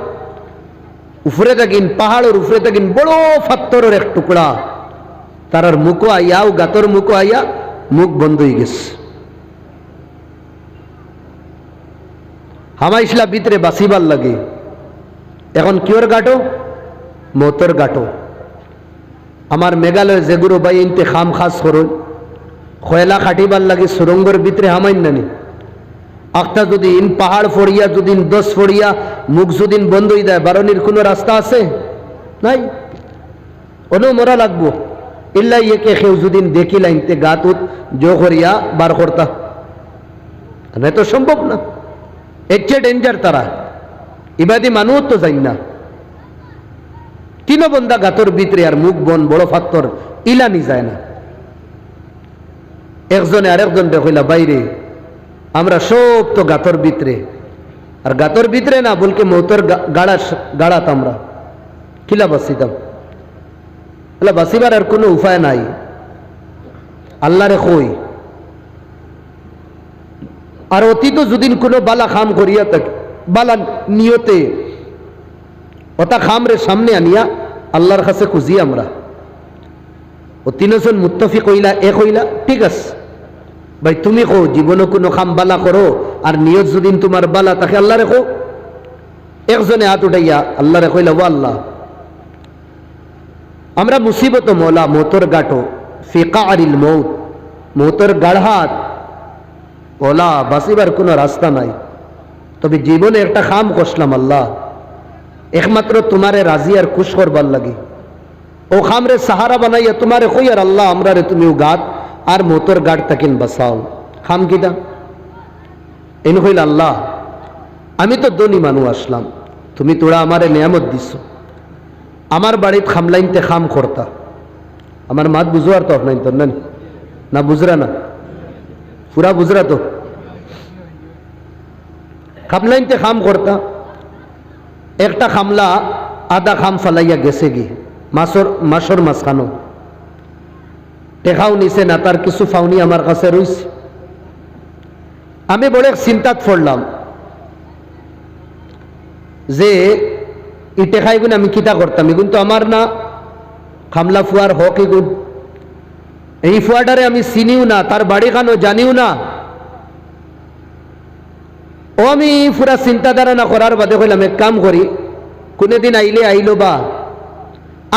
S1: উপরে থাকিন, পাহাড়ের উপরে থাকিন বড় পাথরের এক টুকরা, তারার মুখো আইয়া, ও গাতর মুখো আইয়া মুখ বন্ধ হয়ে গেছে। হামাইসলা ভিতরে বাঁচিবার লাগে। এখন কিওর গাটো? মতর গাটো। আমার মেঘালয় যেগুলো ভাই ইনতে খাম খাস করুন, খয়লা খাটিবার লাগে সুরঙ্গর ভিতরে হামাইন নানি। আখটা যদি ইন পাহাড় ফড়িয়া, যদি 10 ফড়িয়া মুখ যদি বন্ধ হয়ে যায়, বারণির কোনো রাস্তা আছে? নাই। অন্য মরা লাগবো, ইল্লা ইয়েকে কেউ যদি দেখিলা ইনতে গাতুত জো করিয়া বার করতা, না তো সম্ভব না। এর চেয়ে ডেঞ্জার তারা, ইবাদি মানুষ তো যাই না। 3 বন্ধা গাতর ভিতরে আর মুখ বন বড় ফাত্তর, ইলানি যায় না। একজনে আরেকজন দেখইলা, বাইরে আমরা সব তো গাতর ভিতরে, আর গাতর ভিতরে না বলকে মৌতর গাড়াত আমরা কিলা বাঁচিতাম, বাঁচিবার আর কোনো উপায় নাই। আল্লাহরে কই, আর অতীত যদি কোনো বালা খাম করিয়া থাকে, বালা নিয়তে ওটা খামরে সামনে আনিয়া আল্লাহর কাছে খুঁজি আমরা। ও 3 জন মুত্তফিক হইলা, এক হইলা, ঠিক আছে ভাই তুমি কো জীবনে কোনো খাম বালা করো, আর নিয়ত যদি তোমার বালা তাকে আল্লাহরে কো। একজনে হাত উঠাইয়া আল্লাহরে কইলা, ও আল্লাহ, আমরা মুসিবত মৌলা মতর গাটো ফিকা আরিল মৌত, মতর গাঢ়াত ওলা বাঁচিবার কোনো রাস্তা নাই, তবে জীবনে একটা খাম কষলাম আল্লাহ, একমাত্র তোমারে রাজি আর খুশ করবার লাগি। ও খামরে সাহারা বানাইয়া তোমারে কই, আর আল্লাহ আমরা রে তুমি গাত আর মতর গাড় তাকিন বাঁচাও। খাম কিটা এন কইল, আল্লাহ আমি তো ধনী মানুষ আসলাম, তুমি তোরা আমারে নিয়ামত দিছ, আমার বাড়িত খামলাইনতে খাম করতা। আমার মাত বুঝবার তো আপনার তো না বুঝরা না, পুরা বুঝরা তো। খামলাইনতে খাম করতা, একটা খামলা আধা খাম ফালাইয়া গেছে গি মাসর মাঝখানো, টেকাও নিছে না, তার কিছু ফাউনি আমার কাছে রইছে। আমি বড় চিন্তাত পড়লাম যে ই টেকাই গুণ আমি কিতা করতাম, এগুন তো আমার না, খামলা ফুয়ার হক এগুন এই ফুয়াটারে আমি চিনিও না, তার বাড়ি খানো জানিও না। ও আমি পুরা চিন্তা ধারণা করার বাদে কইলাম এক কাম করি, কোনোদিন আইলে আইলো বা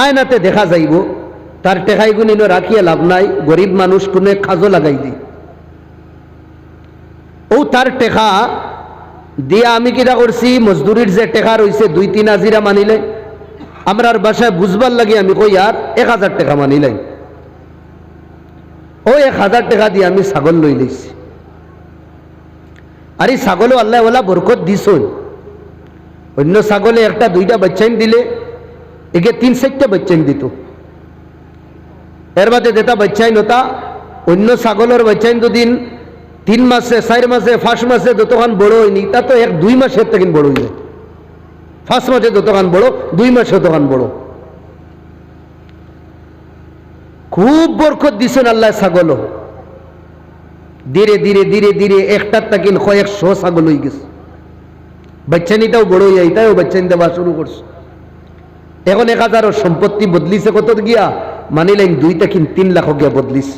S1: আয়নাতে দেখা যাইব, তার টেকাইগুন ইনো রাখিয়া লাভ নাই, গরিব মানুষ কোনো খাজো লাগাই দিই। ও তার টেকা দিয়া আমি কিটা করছি, মজদুরির যে টেকা রয়েছে 2-3 হাজিরা মানিলে, আমরার বাসায় বুঝবার লাগে আমি কই আর 1000 টাকা মানিলাই। ও 1000 টাকা দিয়ে আমি ছাগল লই লইছি। আর এই ছাগলও আল্লাহ ওলা বরকত দিছন। অন্য ছাগলে 1-2টা বাচ্চাইন দিলে একে 3-4টা বাচ্চাইন দিত। এর বাদে যেটা বাচ্চাইন হতা, অন্য ছাগলের বাচ্চাইন দুদিন 3 মাসে 4 মাসে 5 মাসে যতক্ষণ বড় হয়নি, তা তো 1-2 মাসের থেকে বড় হয়ে যায়। 5 মাসে যতক্ষণ বড়, 2 মাসে ততক্ষণ বড়। খুব বরকত দিছেন আল্লাহ ছাগলও। ধীরে ধীরে ধীরে ধীরে একটার তাকিন কয়েকশো ছাগল হয়ে গেছে। বাচ্চানিটাও বড় হয়ে যায়, তাইও বাচ্চানি দেওয়া শুরু করছে। এখন 1000 সম্পত্তি বদলিছে কত গিয়া, মানিলেন 2-3 লাখ গিয়া বদলিছে।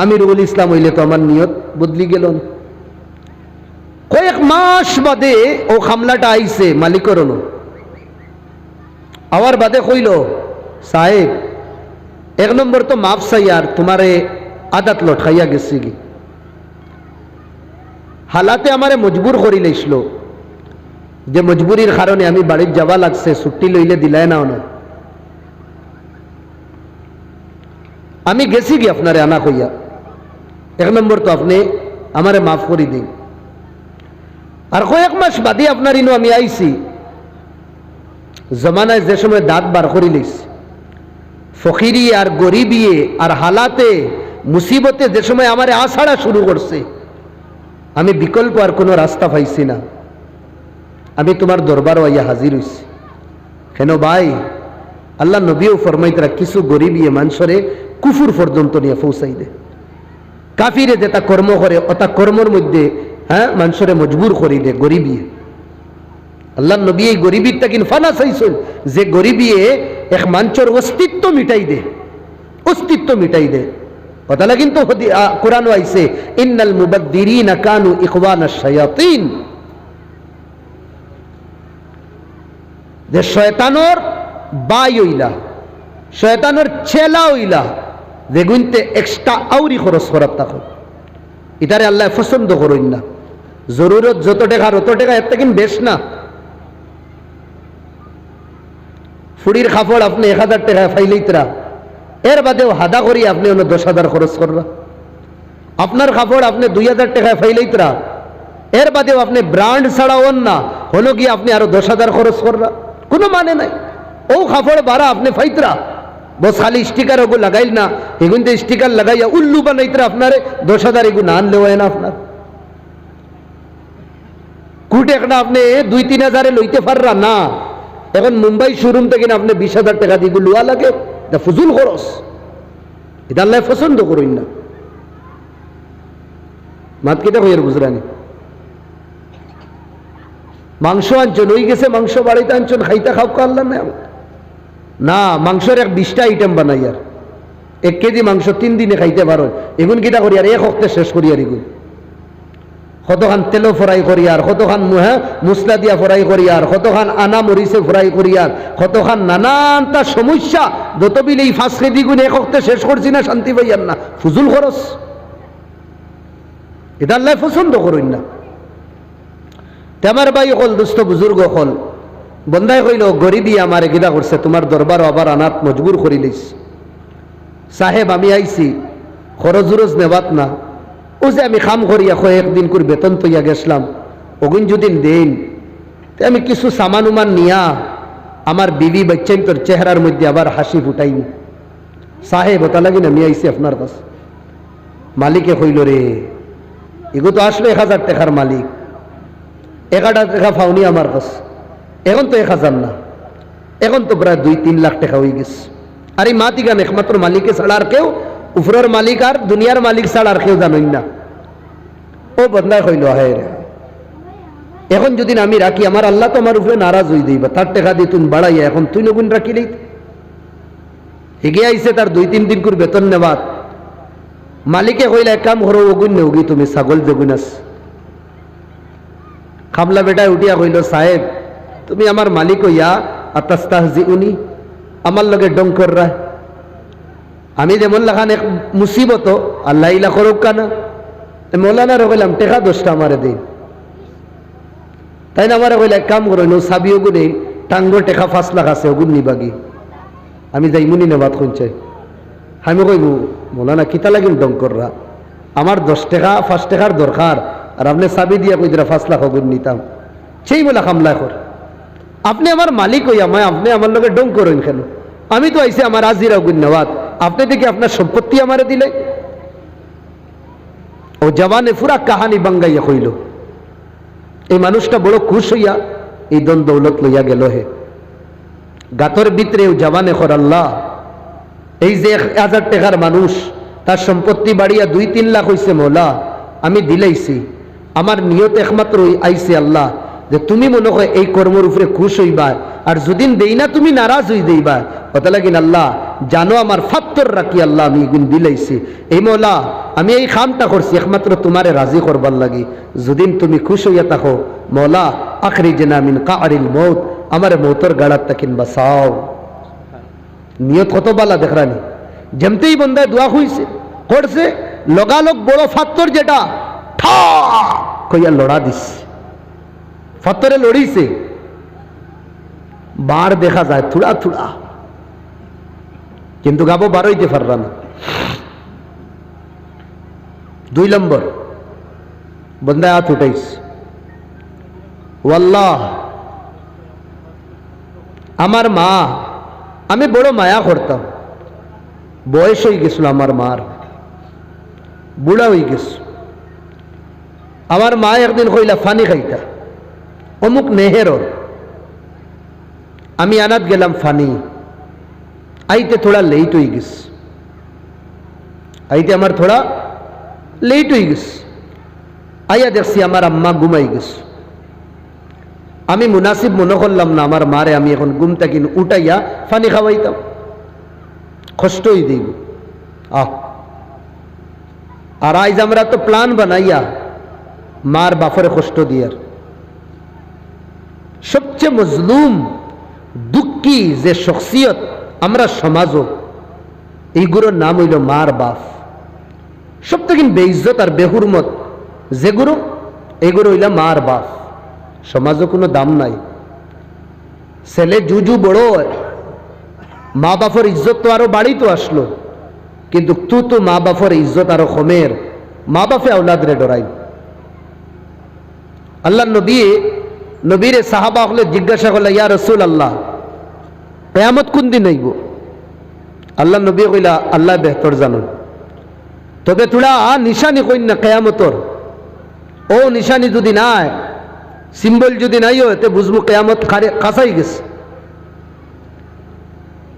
S1: আমিরুল ইসলাম হইলে তো আমার নিয়ত বদলি গেল। কয়েক মাস বাদে ও খামলাটা আইছে মালিকের। আবার বাদে কইল, সাহেব 1 নম্বর তো মাফ চাই, আর তোমারে আদাত লটকাইয়া গেছি কি, হালাতে আমারে মজবুর করি লাইছিল, যে মজবুরির কারণে আমি বাড়ির যাওয়া লাগছে, ছুটি লইলে দিলাই না। আমি গেছি কি আপনারে আনা কইয়া, 1 নম্বর তো আপনি আমারে মাফ করি দিন। আর কয়েক মাস বাদে আপনার ইনো আমি আইছি, জমানায় যে সময় দাঁত বার করি লইছি, ফকিরি আর গরিবিয়ে আর হালাতে মুসিবতে যে সময় আমারে আছাড়া শুরু করছে, আমি বিকল্প আর কোনো রাস্তা পাইছি না। আমি তোমার দরবার আইয়া হাজির হইছি। কেন ভাই, আল্লাহ নবীও ফরমাইতরা কিছু গরিবিয়ে মানুষরে কুফুর পর্যন্ত নিয়ে পৌঁছাই দে। কাফিরে যেটা কর্ম করে ওটা কর্মর মধ্যে মানুষরে মজবুর করি দে গরিবিয়ে। আল্লাহ নবী এই গরিবিরটা কিন্তু ফানা চাইছেন, যে গরিবিয়ে এক মানুষের অস্তিত্ব মিটাই দে, অস্তিত্ব মিটাই দে। কথা কিন্তু কোরআন আইছে, ইন্নাল মুবাদ্দিরিনা কানু ইখওয়ানাশ শায়াতিন, যে শয়তানের বাই হইলা, শয়তানের ছেলা হইলা, যেগুনতে এক্সট্রা আউরি খরচ করার থাকো, এটারে আল্লাহ পছন্দ করেন না। জরুরত যত টাকা অত টাকা, এর থেকে বেশ না। ফুড়ির কাপড় আপনি 1000 টাকা ফাইলেইতরা, এর বাদেও হাদা করি আপনি 10,000 খরচ কররা। আপনার কাপড় আপনি 2000 টাকা ফাইলেইতরা, এর বাদেও আপনি ব্র্যান্ড ছাড়া ওন না হলো কি আপনি আরো 10,000 খরচ কররা, কোনো মানে নাই। ও কাপড় বাড়া আপনি ফাইতরা, বস খালি স্টিকার ওগু লাগাইল না, এগুনতে স্টিকার লাগাইয়া উল্লু বানাইতরা আপনারে 10,000 এগু না আনলে হয় না আপনার। কুট একটা আপনি 2-3 হাজারে লইতে পাররা না। এখন মুম্বাই শোরুম থেকে আপনি 20,000 টাকা দিয়ে লুয়া লাগে, এটা ফুজুল খরচ, এটা আল্লাহ পছন্দ করেন না। মাত কেটা হইয়ার বুঝরানি, মাংস আনছেন হয়ে গেছে, মাংস বাড়িতে আনছেন, খাইতে খাও আল্লাহ না, মাংসের 20টা আইটেম বানাই, আর 1 কেজি মাংস 3 দিনে খাইতে পারো। এগুন কিটা করি আর 1 হপ্তাহ শেষ করি, আর এগুন কতখান তেলো ফ্রাই করি, আর কতখান মশলা দিয়া ফ্রাই করি, আর কতখান আনা মরিচে ফ্রাই করি, আর কতখান নানানটা সমস্যা যত বিল এই 5 কেজি গুণ 1 হপ্তাহ শেষ করছি না, শান্তি পাইয়ার না, ফুজুল খরচ, এটা আল্লাহ পছন্দ করেন না। আমার ভাই হল, দুস্থ বুজুর্গ হল, বন্দাই কইল গরিবি আমারে গিদা করছে, তোমার দরবার আবার আনাত মজবুর করি লইস। সাহেব আমি আইছি খরচ উরজ নেবাত না, ও যে আমি খাম করিয়া কয়েকদিন করে বেতন তৈয়া গেছিলাম, ওগুন যদি দেন আমি কিছু সামান উমান নিয়া আমার বিবি বাচ্চাইন তোর চেহারার মধ্যে আবার হাসি ফুটাইনি। সাহেব ওটা লাগিন আমি আইছি আপনার কাছে। মালিকে কইল, রে এগো তো আসলো 1000 টাকার মালিক, 1000 টাকা ফাউনি আমার কাছে, এখন তো 1000 না, এখন তো প্রায় 2-3 লাখ টাকা হয়ে গেছে। আর এই মাতি গান একমাত্র মালিকে ছাড়া আর কেউ, উপরের মালিক আর দুনিয়ার মালিক ছাড়া আর কেউ জানেন না। ও বন্দায় কইল, হ্যাঁ রে এখন যদি আমি রাখি আমার আল্লাহ তো আমার উপরে নারাজ হয়ে দিবা, তার টাকা দিয়ে তুমি বাড়াইয়া এখন তুই নগুন রাখিলেই এগে আইসে তার 2-3 দিন করে বেতন নেবাত মালিকে কইলা এক কাম করো ওগুন নেওগি তুমি ছাগল যেগুন আস। খামলা বেটায় উঠিয়া কইল সাহেব তুমি আমার মালিক হইয়া আতাস্তাহজিউনি আমার লগে ডং কররা, আমি যেমন লাখান এক মুসিবত আল্লাহ ইলা করুক কানা। মৌলানা রে কইলাম টেকা 10টা আমারে দিন, তাই না আমার কইলা এক কাম করো সাবি ওগুনে টাঙ্গর টেকা 5 লাখ আছে ওগুন নিবাগি, আমি যাইমুনি নেবাদ শুনছে। আমি কইব মৌলানা কিতা লাগিল ডং কররা, আমার 10 টাকা 5 টাকার দরকার আর আপনি চাবি দিয়া কই দিলা 5 লাখ ওগুন নিতাম, সেই বলা খামলা কর। আপনি আমার মালিক হইয়া মায় আপনি আমার লগে ডং করেন কেন? আমি তো আইসি আমার আজিরা ওগুন নেওয়াত, আপনি দেখি আপনার সম্পত্তি আমারে দিলে। ও জওয়ানে পুরা কাহানি বাঙ্গাইয়া কইল। এই মানুষটা বড় খুশ হইয়া এই দন দৌলত লইয়া গেল। হে গাতর ভিতরে ও জওয়ানে কর আল্লাহ, এই যে 1000 টাকার মানুষ তার সম্পত্তি বাড়িয়া 2-3 লাখ হইছে, মৌলা আমি দিলাইছি, আমার নিয়ত একমাত্র আইছে আল্লাহ যে তুমি মনে হয় এই কর্মের উপরে খুশ হইবা, আর যদিন দেই না তুমি নারাজ হই দেইবা। কথা লাগিন আল্লাহ জানো আমার ফাত্তর রাখি আল্লাহ আমি এগুন দিলাইছি। এই মৌলা আমি এই কামটা করছি একমাত্র তোমারে রাজি করবার লাগি, যদিন তুমি খুশ হইয়া থাকো মৌলা আখরিজনা মিন কারিল মউত, আমার মৌতর গাড়াত তাকিন বাঁচাও। নিয়ত কত বালা দেখরানি। যেমতেই বন্দায় দোয়া হইছে করছে লগালগ বড় ফাত্তর যেটা ঠা কইয়া লড়া দিছে, ফাত্তরে লড়িছে, বার দেখা যায় থুড়া থুড়া, কিন্তু গাবো বার হইতে পাররা না। 2 নম্বর বন্দায় হাত উঠাইছে, ওয়াল্লাহ আমার মা আমি বড় মায়া করতাম, বয়স হয়ে গেছিল আমার মার, বুড়া হয়ে গেছে। আমার মা একদিন কইলা ফানি খাইতা অমুক নেহেরর, আমি আনাত গেলাম ফানি, আইতে থোড়া লেট হয়ে গেছে, আইতে আমার থোড়া লেট হয়ে গেছে। আইয়া দেখছি আমার আম্মা ঘুমাই গেছে। আমি মুনাসিব মনে করলাম না আমার মারে আমি এখন ঘুম থেকে উঠাইয়া ফানি খাওয়াইতাম, কষ্টই দিব। আর আইজ আমরা তো প্ল্যান বানাইয়া মার বাফরে কষ্ট দিয়ার। সবচেয়ে মজলুম দুঃখী যে শখসিয়ত আমরা সমাজও, এইগুলোর নাম হইল মার বাপ। সব থেকে বেইজ্জত আর বেহুরমত যেগুলো এইগুলো হইল মার বাপ। সমাজও কোনো দাম নাই। ছেলে জুজু বড় মা বাপর ইজ্জত তো আরো বাড়ি তো আসলো, কিন্তু তো মা বাপর ইজ্জত আরো কমের। মা বাপে আওলাদরে ডরাই। আল্লাহ নবীরে সাহাবা হলে জিজ্ঞাসা করলে ইয়া রসুল আল্লাহ কিয়ামত কোন দিন হইব? আল্লাহ নবী কইলা আল্লাহ বেহতর জানুন, তবে তোরা নিশানি কইন না কিয়ামতর। ও নিশানি যদি নাই, সিম্বল যদি নাই হতে বুঝবো কিয়ামত কাছাই গেছে।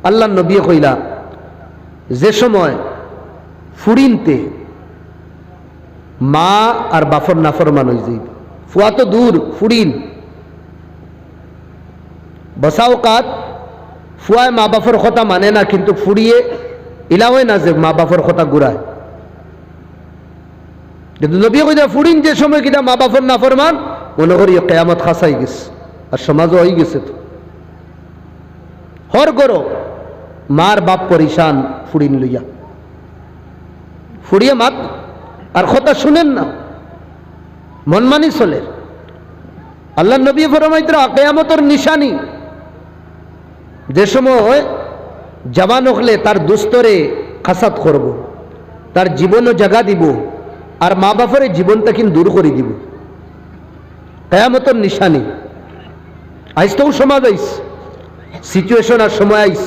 S1: আল্লাহ নবী কইলা যে সময় ফুরিনতে মা আর বাফর নাফরমান হয়ে যাইব, ফুয়া তো দূর ফুরিন বসাও কাত ফুয়ায় মা বাপর কথা মানে না, কিন্তু ফুরিয়ে ইলা হয় না যে মা বাপর কথা ঘুরায়। কিন্তু নবী কইলা ফুরিন যে সময় কিনা মা বাপর নাফরমান, মনে করি কিয়ামত খাসাই গেছে। আর সমাজও হয়ে গেছে তো হর করো মার বাপ পরিশান ফুরিন লইয়া, ফুরিয়ে মাত আর কথা শুনেন না, মনমানি চলে। আল্লাহ নবী ফরমাইত কিয়ামতের নিশানি যে সময় জওয়ান হলে তার দুস্তরে খাসাত করব, তার জীবনও জাগা দিব, আর মা বাপরে জীবনটা কিন্তু দূর করে দিব। কিয়ামতের নিশানি আইস তো সমাজ আইস সিচুয়েশন আর সময় আইস।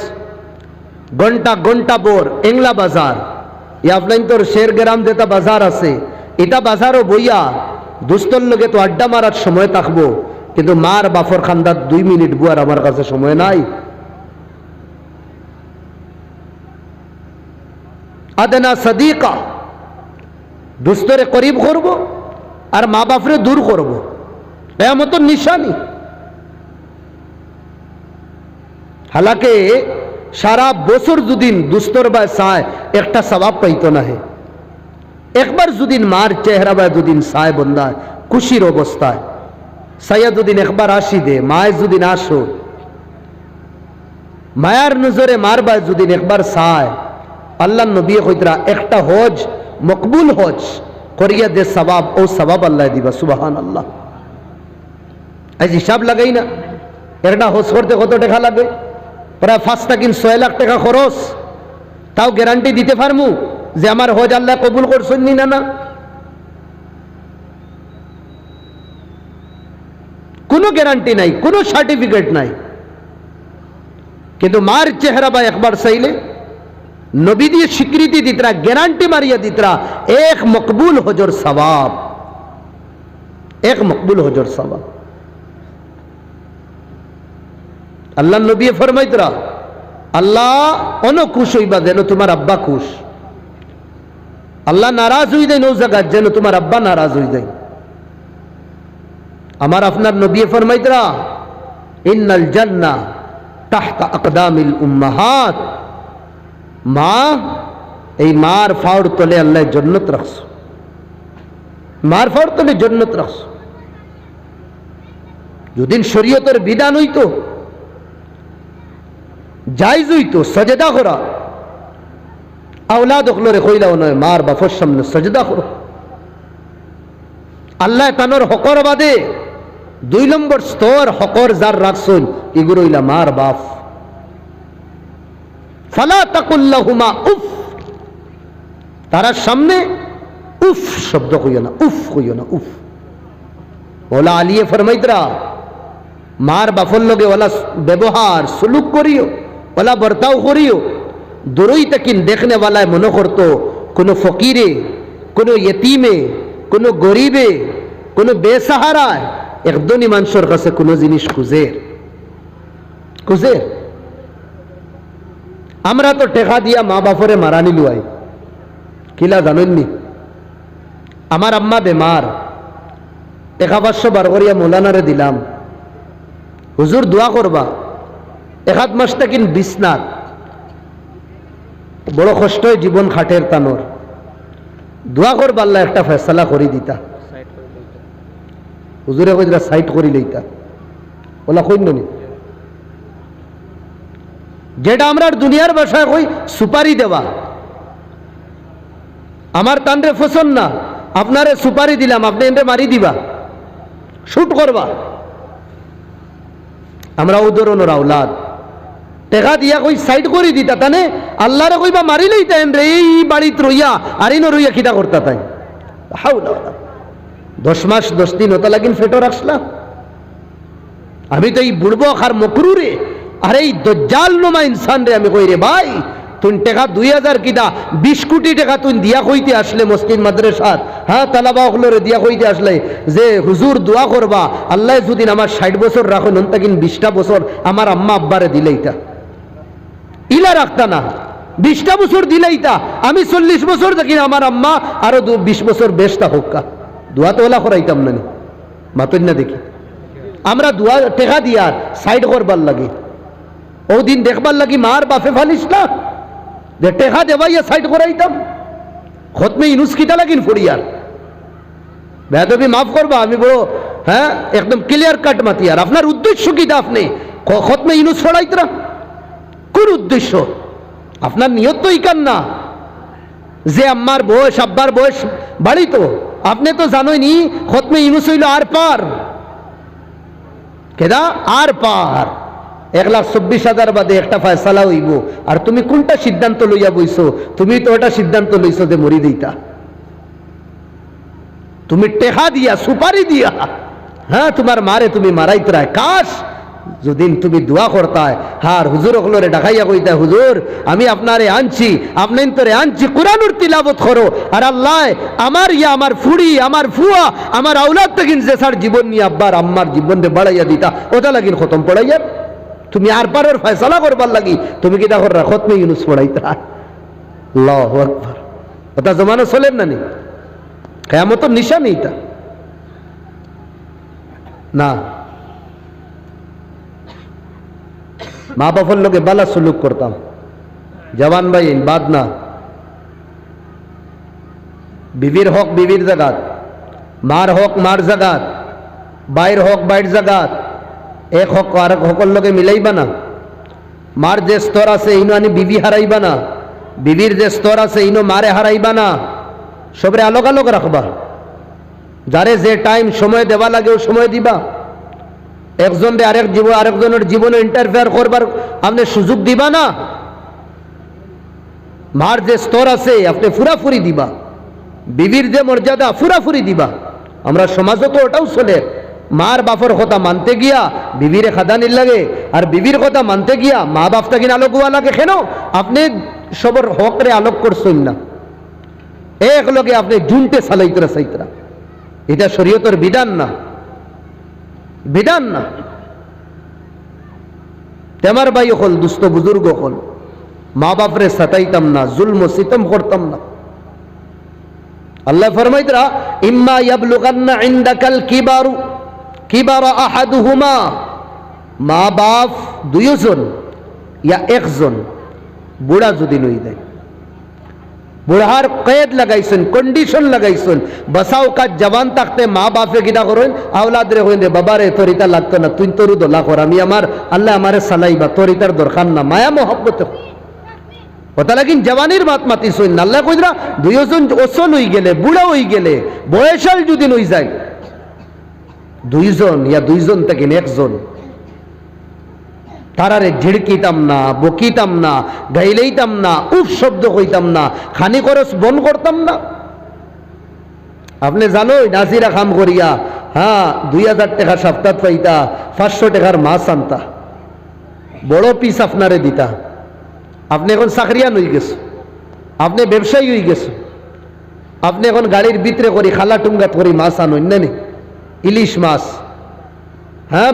S1: ঘন্টা ঘন্টা বোর এংলা বাজার ইয়াফলাইন তোর শের গ্রাম যেটা বাজার আছে, এটা বাজারও বইয়া দুস্তর লগে তো আড্ডা মারার সময় থাকবো, কিন্তু মার বাফর খান্দার 2 মিনিট বুয়ার আমার কাছে সময় নাই। আদনা সাদিকা দুস্তরে করিব করব আর মা বাপরে দূর করব। কিয়ামতের নিশানি। হালাকে সারা বছর দুদিন দুস্তর বায় চায় একটা সওয়াব পাইতো না হে, একবার দুদিন মার চেহারা বায় দুদিন চায় বন্দায় খুশির অবস্থায় সাইয়া দুদিন একবার আসি দে, মায় দুদিন আসো, মায়ার নজরে মার বায় দুদিন একবার চায়, আল্লাহ নবী কইতরা একটা হজ মকবুল হজ করিয়া দে সওয়াব, ও সওয়াব আল্লাহ দিবা। সুবহানাল্লাহ। আজ হিসাব লাগাই না একটা হজ করতে কত টাকা লাগে, প্রায় 5 থেকে 6 লাখ টাকা খরচ। তাও গ্যারান্টি দিতে পারমু যে আমার হজ আল্লাহ কবুল করছেন না? না, কোনো গ্যারান্টি নাই, কোনো সার্টিফিকেট নাই। কিন্তু মার চেহারা বা একবার চাইলে নবী দিয়ে স্বীকৃতি দিতরা, গ্যারান্টি মারিয়া দিতরা এক মকবুল হজর সওয়াব, এক মকবুল হজর সওয়াব। আল্লাহ নবী ফরমাইতরা আল্লাহ অন খুশ হইবা যেন তোমার আব্বা খুশ, আল্লাহ নারাজ হই যায় নো জায়গা যেন তোমার আব্বা নারাজ হই যায়। আমার আপনার নবী ফরমাইতরা ইন্নাল জান্নাহ তাহতা আকদামিল উম্মাহাত, মা এই মার ফাওর তলে আল্লাহ জান্নাত রাখছো, মার ফাওর তলে জান্নাত রাখছো। যদি শরীয়তের বিধান হইতো, জায়েজ হইতো সাজদা করা, আওলাদ ওগুলোরে কইলাও নয় মার বাপর সামনে সাজদা করো। আল্লাহ তানোর হকর বাদে 2 নম্বর স্তর হকর যার রাখছেন এগুলো হইলা মার বাপ। ফালা তাকুল লাহুমা উফ, তারা সামনে উফ শব্দ কইও না, উফ কইও না, উফ। ওলা আলিয়ে ফরমাইতরা মার বাপর লগে ওলা ব্যবহার সুলুক করিও, ওলা বর্তাও করিও। দূরই তাকিন দেখনে ওয়ালায় মনে করতো কোনো ফকিরে, কোনো ইয়তিমে, কোনো গরিবে, কোনো বেসাহারায় একদমই মানুষের কাছে কোনো জিনিস খুঁজের। আমরা তো টেকা দিয়া মা বাপরে মারানি লুয়াই, কিলা জানেননি? আমার আম্মা বেমার, 1,500 বার করিয়া মৌলানারে দিলাম, হুজুর দোয়া করবা। 1 মাস তাকিন বিছনাত, বড় কষ্ট জীবন খাটের তানোর, দোয়া করবা আল্লাহ একটা ফয়সালা করি দিতা। হুজুরে কইরা সাইড করি লইতা, ওলা কইন নি যেটা আমরা দুনিয়ার ভাষায় কই সুপারি দেওয়া। আমার তানরে পছন্দ না, আপনারে সুপারি দিলাম, আপনি এনে মারি দিবা, শুট করবা। আমরা উদাহরণের আওলাদ টেকা দিয়া কই সাইড করি দিতা, তানে আল্লাহরে কইবা মারি লইতা এনরে এই বাড়িত রইয়া আর ইন রইয়া খিটা করতা তাই। হাওলা 10 মাস 10 দিন ওটা লাগিন ফেটো রাখলা। আমি তো এই বুড়বো আর মকরুরে আর এই দজ্জাল নুমা ইনসান রে আমি কই রে ভাই তুই টাকা 2000 কিটা 20 কোটি টাকা তুই দিয়া কইতে আসলে মসজিদ মাদ্রাসাত, হ্যাঁ তালাবা ওগুলোরে দিয়া কইতে আসলে যে হুজুর দোয়া করবা আল্লাহ যদি আমার 60 বছর রাখুন তাকিন 20টা বছর আমার আম্মা আব্বারে দিলেইতা, ইলা রাখতা না 20টা বছর দিলেইতা, আমি 40 বছর তাকিন আমার আম্মা আরো 20 বছর বেশটা হোক্কা, দোয়া তো ওলা করাইতাম না মাতন না দেখি। আমরা দোয়া টেকা দিয়ার সাইড করবার লাগে, ও দিন দেখবার লাগি মার বাপে ফালিস না যে টেকা দেবাইয়া সাইড করাইতাম। খতমে ইনুস কিটা লাগিন ফড়িয়ার বেদবি মাফ করবা, আমি বড় হ্যাঁ একদম ক্লিয়ার কাট মাতিয়ার। আপনার উদ্দেশ্য কিটা? আপনি খতমে ইনুস ফড়াইতরা কোন উদ্দেশ্য? আপনার নিয়ত তো ইকান না যে আম্মার বয়স আব্বার বয়স বাড়ি, তো আপনি তো জানোইনি খতমে ইনুস হইল আর পার, কেদা আর পার 1,24,000 বাদে একটা ফয়সালা হইব। আর তুমি কোনটা সিদ্ধান্ত লইয়া বইছো? তুমি তো ওটা সিদ্ধান্ত লইছো যে মরি দিতা, তুমি টেকা দিয়া সুপারি দিয়া হ্যাঁ তোমার মারে তুমি মারাইতরা। কাশ যদি তুমি দোয়া করতায় হার হুজুর ওগুলোরে ডাকাইয়া কইতা হুজুর আমি আপনারে আনছি, আপনি তোরে আনছি কোরআনুর তিলাবত করো, আর আল্লাহ আমার ইয়া আমার ফুড়ি আমার ফুয়া আমার আওলাদ তাকিন যে স্যার জীবন নিয়ে আব্বার আম্মার জীবন রে বাড়াইয়া দিতা ওটা লাগিন খতম পড়াইয়া তুমি আর পারের ফয়সালা করবার লাগি তুমি কি দেখো খতমে ইউনুস পড়াইতা। আল্লাহু আকবার। ওটা জমানো চলেন না নি, কিয়ামতের নিশানি এটা। না, মা বাপর লোকে বালা সুলুক করতাম, জওয়ান ভাই বাদ না। বিবির হক বিবির জাগাত, মার হক মার জাগাত, বাইর হক বাইর জাগাত, এক হক আর এক হকর লোকে মিলাইবা না। মার যে স্তর আছে ইনো আনি বিবি হারাইবা না, বিবির যে স্তর আছে ইনো মারে হারাইবা না, সবরে আলোক আলোক রাখবা। যারে যে টাইম সময় দেওয়া লাগে ও সময় দিবা। একজনরে আরেকজনের জীবনে ইন্টারফেয়ার করবার আপনি সুযোগ দিবা না। মার যে স্তর আছে আপনি ফুরাফুরি দিবা, বিবির যে মর্যাদা ফুরাফুরি দিবা। আমরা সমাজও তো ওটাও চলে, মার বাপর কথা মানতে গিয়া বিবিরে খাদানির লাগে, আর বিবির কথা মানতে গিয়া মা বাপটা কিনা আলোক হওয়া লাগে। কেন আপনি সবর হকরে আলোক করছেন না, এক লগে আপনি জুনতে চালাইতরা চাইতরা। এটা শরীয়তের বিধান না, বিধান না। তেমার ভাই হল দুস্থ বুজুর্গ হল, মা বাপরে সাতাইতাম না, জুলম সিতম করতাম না। আল্লাহ ফরমাইতরা ইম্মা ইয়াবলুগান্না ইনদাকাল কিবারু আহাদুহুমা, মা বাপ দুইজন ইয়া একজন বুড়া যদি নই দেয়, বুড়ার কয়েদ লাগাইছেন, কন্ডিশন লাগাইছেন, বসাও কাজ জবান থাকতে মা বাপে কিনা করেন আওলাদ রে হইন রে বাবারে তরিতা লাগতো না, তুই তোর দোলা কর, আমি আমার আল্লাহ আমারে সালাইবা, তরিতার দরকার না, মায়া মহব্বত কথা লাগিন জওয়ানির মাত মাতি সইন না। আল্লাহ কইরা দুইজন ওসল হই গেলে, বুড়া হই গেলে, বয়সাল যদি নই যায়, দুইজন ইয়া দুইজন থেকে একজন, তারারে ঝিড়কিতাম না, বকিতাম না, গাইলেইতাম না, উফ শব্দ কইতাম না, খানি খরচ বন করতাম না। আপনি জানোই নাজিরা খাম করিয়া 2000 টাকা সপ্তাহ পাইতা, 500 টাকার মাছ আনতা, বড় পিস আপনারে দিতা। আপনি এখন চাকরিয়ান হয়ে গেছে, আপনি ব্যবসায়ী হয়ে গেছে, আপনি এখন গাড়ির ভিতরে করি খালা টুঙ্গাত করি মাছ আনুন না, ইলিশ মাছ,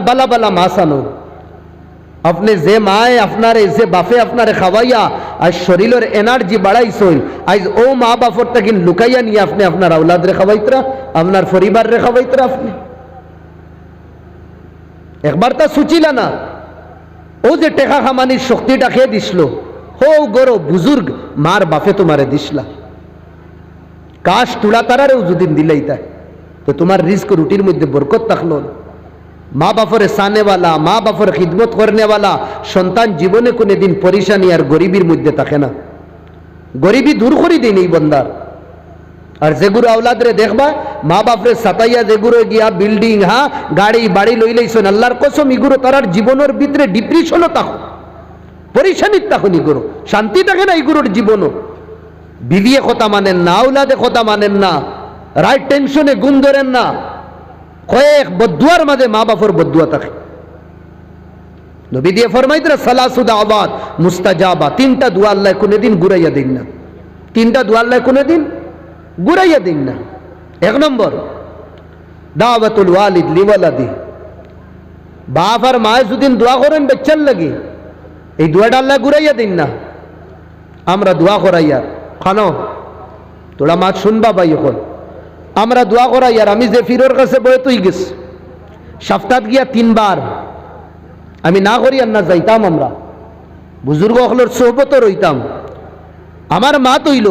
S1: বালা বালা মাছ আনুন। আপনি যে মায়ে আপনারে যে বাপে আপনারে খাওয়াইয়া আজ শরীরের এনার্জি বাড়াইছেন, আজ ও মা বাপরটা কিন্তু লুকাইয়া নিয়ে আপনি আপনার আওলাদ রে খাওয়াইতরা, আপনার পরিবার রে খাওয়াইতরা। আপনি একবার তা সুচিলা না, ও যে টেকা খামানির শক্তিটা খেয়ে দিছিল, হো গরো বুজুর্গ মার বাপে তোমারে দিসলা। কাশ তুলা তারারেও যদি দিলাইতা তো তোমার রিস্ক রুটির মধ্যে বরকত থাকলো। মা বাপরে সানেওয়ালা, মা বাপর খিদমত করনেওয়ালা সন্তান জীবনে কোনো দিন পরেশানি আর গরিবির মধ্যে থাকে না। গরিবি দূর করে দিন এই বন্দার। আর যেগুলো আওলাদরে দেখবা মা বাপরে সাতাইয়া যেগুলো গিয়া বিল্ডিং গাড়ি বাড়ি লই লইছেন, আল্লাহর কসম ইগুলো তারার জীবনের ভিতরে ডিপ্রেশনও থাকো, পরেশানির থাকুন, ইগুলো শান্তি থাকে না ইগুলোর জীবনও। বিবিয়ে কথা মানেন না, আওলাদে কথা মানেন না, রাইট টেনশনে গুণ ধরেন না, কয়েক বদুয়ার মাঝে মা বাপর বদুয়া থাকে। নবী দিয়ে ফরমাইতরা সালাসু দাওয়াত মুস্তাজাবা, 3টা দোয়া আল্লাহ কোনদিন ঘুরাইয়া দিন না, 3টা দোয়া আল্লাহ কোনদিন ঘুরাইয়া দিন না। 1 নম্বর দাওয়াতুল ওয়ালিদ লিওয়ালাদি, বাপ আর মা যদিন দোয়া করেন বাচ্চার লাগে, এই দোয়াটা আল্লাহ ঘুরাইয়া দিন না। আমরা দোয়া করাইয়া খানো তোরা মা শুনবা ভাই, এখন আমরা দোয়া করাই। আর আমি যে ফিরোর কাছে বয়ে তুই গেছ সপ্তাহ গিয়া 3 বার আমি না করি আর না যাইতাম, আমরা বুজুর্গ হকলের সোহবত রইতাম। আমার মা তৈল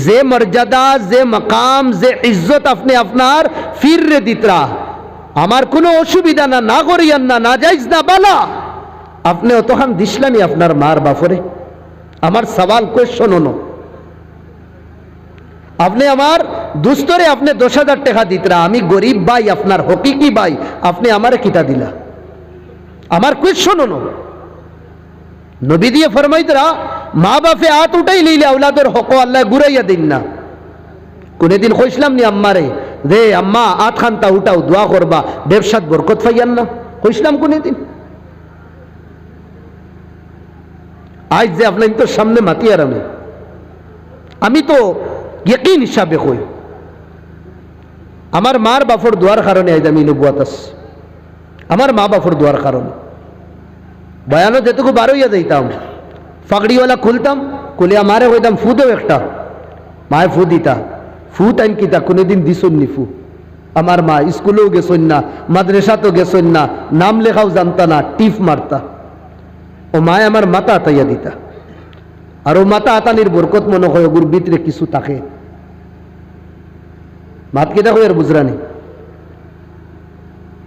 S1: যে মর্যাদা, যে মকাম, যে ইজ্জত আপনি আপনার ফির রে দিতরা, আমার কোনো অসুবিধা না, না করি আর না যাইজ না বালা, আপনি অতখান দিসলামি আপনার মার বাপরে। আমার সওয়াল কোয়েশ্চন হলো, আপনি আমার দুস্তরে আপনি 10,000 টাকা দিতরা, আমি গরিব ভাই, আপনার হকিকি ভাই, আপনি আমারে কিতা দিলা? আমার কোয়েশ্চন হলো। নবী দিয়ে ফরমাইতরা মা বাপে হাত উঠাই লইলে আওলাদের হক আল্লাহ ঘুরাইয়া দিন না। কোনদিন কইসলাম নি আম্মারে রে আম্মা হাত খানটা উঠাও দোয়া করবা, ব্যবসাত বরকত পাইয়ান না? কইসলাম কোনদিন? আজ যে আপনার তো সামনে মাতিয়ার আমি তো ইয়কিন হিসাবে কই, আমার মার বাপর দোয়ার কারণে আজ আমি নবুয়াত আছি, আমার মা বাপর দোয়ার কারণে। বয়ানো যেটুকু বার হইয়া যাইতাম, ফাগড়িওয়ালা খুলতাম, খুলে আমারে কইতাম ফু দেও একটা, মায়ে ফু দিতা, ফু টাইম কিতা কোনোদিন দিছুন নি ফু, আমার মা স্কুলেও গেছেন না, মাদ্রাসাতেও গেছেন না, নাম লেখাও জানতা না, টিপ মারতা। ও মায় আমার মাথা আতাইয়া দিতা। আর ও মাথা আতানির বরকত মনে হয় ওগুর ভিতরে কিছু থাকে। মাত কেটা কই আর বুঝরানি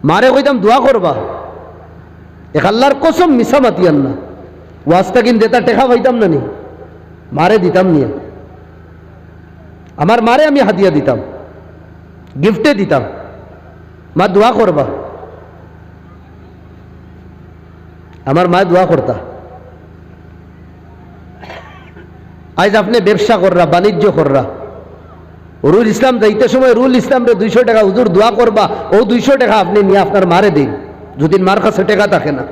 S1: মারে কইতাম দোয়া করবা, এক আল্লাহর কসম মিশা মাতিয়ান না। ওয়াজটা কিন দেতা টেকা পাইতাম না নি, মারে দিতাম নিয়ে। আমার মারে আমি হাতিয়া দিতাম, গিফটে দিতাম, মা দোয়া করবা। আমার মা দোয়া করতা। আজ আপনি ব্যবসা কররা, বাণিজ্য কররা, রুল ইসলাম যাইতে সময় রুল ইসলাম রে 200 টাকা হুজুর দোয়া করবা, ও 200 টাকা আপনি নিয়ে আপনার মারে দিন, যদি মার কাছে টাকা থাকে না।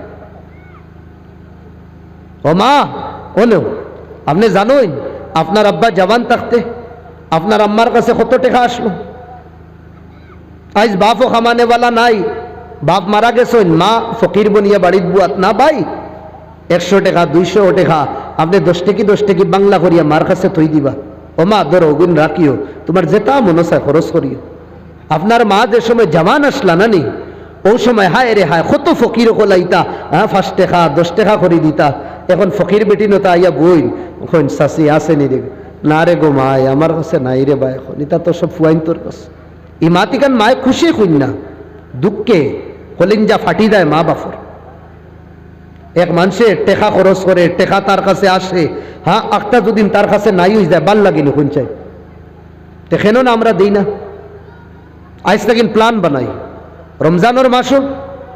S1: ও মা ওনেও আপনি জানোই আপনার আব্বা জওয়ান থাকতে আপনার আম্মার কাছে কত টাকা আসলো। আজ বাপও খামানেওয়ালা নাই, বাপ মারা গেছেন, মা ফকির বনিয়া বাড়িত বুয়াত না ভাই 100 টাকা 200 টাকা আপনি 10 টাকি বাংলা করিয়া মার কাছে থই দিবা। ও মা ধরো ওগুন রাখিও, তোমার যেটা মনে চায় খরচ করিও। আপনার মা যে সময় জওয়ান আসলা না নি, ও সময় হায় রে হায় কত ফকির হলাইতা, 5 টাকা 10 টাকা করে দিতা। এখন ফকির বেটি নতা আইয়া বই এখন চাষি আছে নি রে, না রে গো মায় আমার কাছে নাই রে বা, এখন এটা তো সব ফুয়াইন তোর কাছে। ই মাতিকান মায় খুশি হইন না, দুঃখে কলিঞ্জা ফাটি দেয় মা বাপর। এক মানুষে টেকা খরচ করে, টেকা তার কাছে আসে, হ্যাঁ একটা দুদিন তার কাছে নাই হয়ে যায়, ভাল লাগেনি কোন চাই কেন না আমরা দিই না। আজ লাগিন প্ল্যান বানাই রমজানের মাসও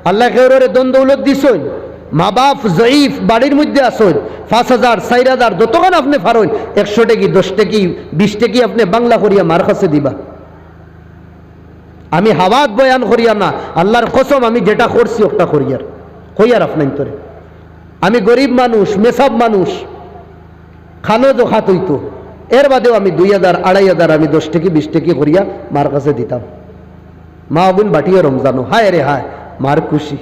S1: আল্লাহ কেউরে দন দৌলত দিছেন, মা বাপ জয়ীফ বাড়ির মধ্যে আসেন, 5,000 4,000 যতক্ষণ আপনি ফারেন 100 টাকি 10 টাকি 20 টাকি আপনি বাংলা করিয়া মার কাছে দিবা। আমি হাওয়াত বয়ান করিয়া না, আল্লাহর কসম আমি যেটা করছি ওটা করিয়ার কইয়ার আপনার তোরে। আমি গরিব মানুষ, মেসাব মানুষ, খানো তো খাত হইতো, এর বাদেও আমি 2,000 2,500 আমি 10 টাকি 20 টাকি করিয়া মার কাছে দিতাম। মা অগুন বাটিয়ে রমজানো, হায় রে হায় মার খুশি।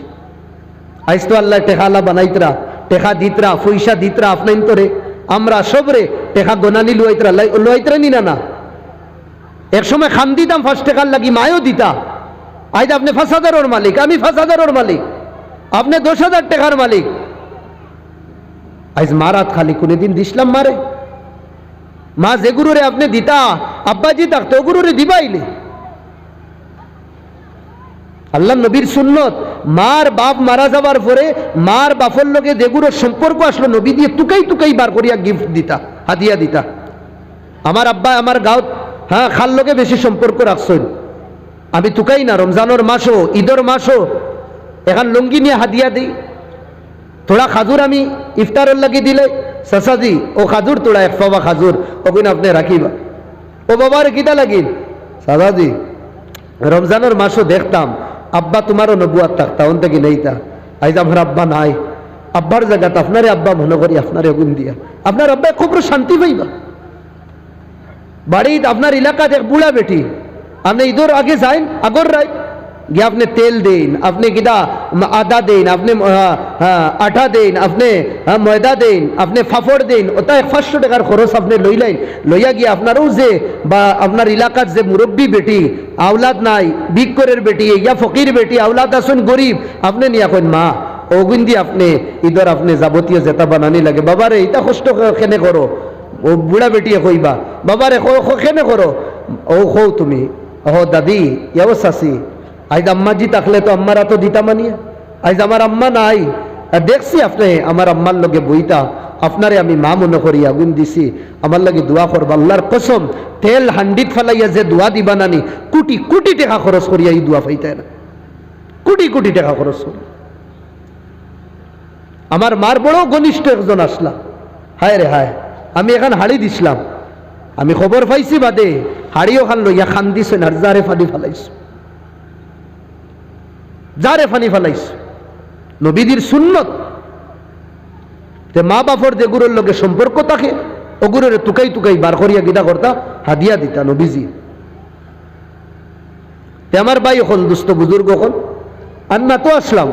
S1: আজ তো আল্লাহ টেকালা বানাইতরা, টেকা দিতরা, পয়সা দিতরা আপনার তোরে। আমরা সবরে টেকা গোনানি লইতরা নি না। এক সময় খান দিতাম 5 টাকার লাগি, মায়ও দিতা। আজ আপনি 5,000 মালিক, আমি 5,000 মালিক, আপনি 10,000 টাকার মালিক। আজ মারাত খালি কোনদিন দিসলাম মারে? মা যে গুরুরে আপনি দিতা, আব্বাজি থাকতো ও গুরুরে দিবাইলে। আল্লাহ নবীর সুন্নত, মার বাপ মারা যাবার পরে মার বাপর লগে যেগুলোর সম্পর্ক আসলো নবী দিয়ে টুকাই বার করিয়া গিফট দিতা, হাদিয়া দিতা। আমার আব্বা আমার গাঁত হ্যাঁ খাল লগে বেশি সম্পর্ক রাখছেন, আমি টুকাই না। রমজানের মাসও ঈদের মাসও এখন লুঙ্গি নিয়ে হাদিয়া দিই। থোড়া খাজুর আমি ইফতারের লাগি দিলে, চাচাজি ও খাজুর তোড়া 1 পাবা খাজুর ওগুন আপনি রাখিবা। ও বাবার কিতা লাগিল চাচাজি, রমজানের মাসও দেখতাম আব্বা তোমারও নবুয়াত থাকতা, অন থেকে নেইতা। আজ আমার আব্বা নাই, আব্বার জায়গাতে আপনারে আব্বা মনে করি আপনারে গুণ দিয়া, আপনার আব্বা খুব শান্তি পাইবা। বাড়িতে আপনার এলাকাতে এক বুড়া বেটি, আপনি ঈদের আগে যাইন, আগর রায় গিয়ে আপনি তেল দেন, আপনি কিদা আদা দেন, আপনি আটা দেন, আপনি ময়দা দেন, আপনি ফাফড় দেন, ওটা 500 টাকার খরচ আপনি লইলেন। লইয়া গিয়ে আপনারও যে বা আপনার এলাকার যে মুরব্বী বেটি আওলাদ নাই, বিকরের বেটি ইয়া ফকির বেটি আওলাদ আসুন গরিব, আপনি নিয়ে এখন মা ওগুন দিয়ে আপনি ঈদের আপনি যাবতীয় যেটা বানানি লাগে। বাবারে এটা কষ্ট কেনে করো, ও বুড়া বেটিয়ে কইবা বাবারে কেনে করো, ও হো তুমি ও দাদি ইয়াও চাষি। আজ আম্মাজি থাকলে তো আম্মারা তো দিতা মানিয়ে, আজ আমার আম্মা নাই, দেখছি আপনি আমার আম্মার লগে বইতা, আপনারে আমি মা মনে করি আগুন দিছি, আমার লাগে দোয়া করবা। আল্লাহর কসম তেল হান্ডিত ফেলাইয়া যে দোয়া দিবা নানি, কোটি কোটি টাকা খরচ করিয়া এই দোয়া পাইতায় না, কোটি টাকা খরচ করি। আমার মার বড় ঘনিষ্ঠ একজন আসলা, হায় রে হায় আমি এখন হাড়ি দিছিলাম, আমি খবর পাইছি বাদে হাড়িও খান লইয়া খান দিছেন আর যারে ফানি ফেলাইছ, যারে ফানি ফেলাইছ। নবীদের সুন্নত তে মা বাপর যে গুরুর লগে সম্পর্ক থাকে ও গুরুরে টুকাই বার করিয়া গিদা করতা, হাদিয়া দিতা নবীজি। তে আমার ভাই হল দুস্থ বুজুর্গ হল আর না তো আসলাম,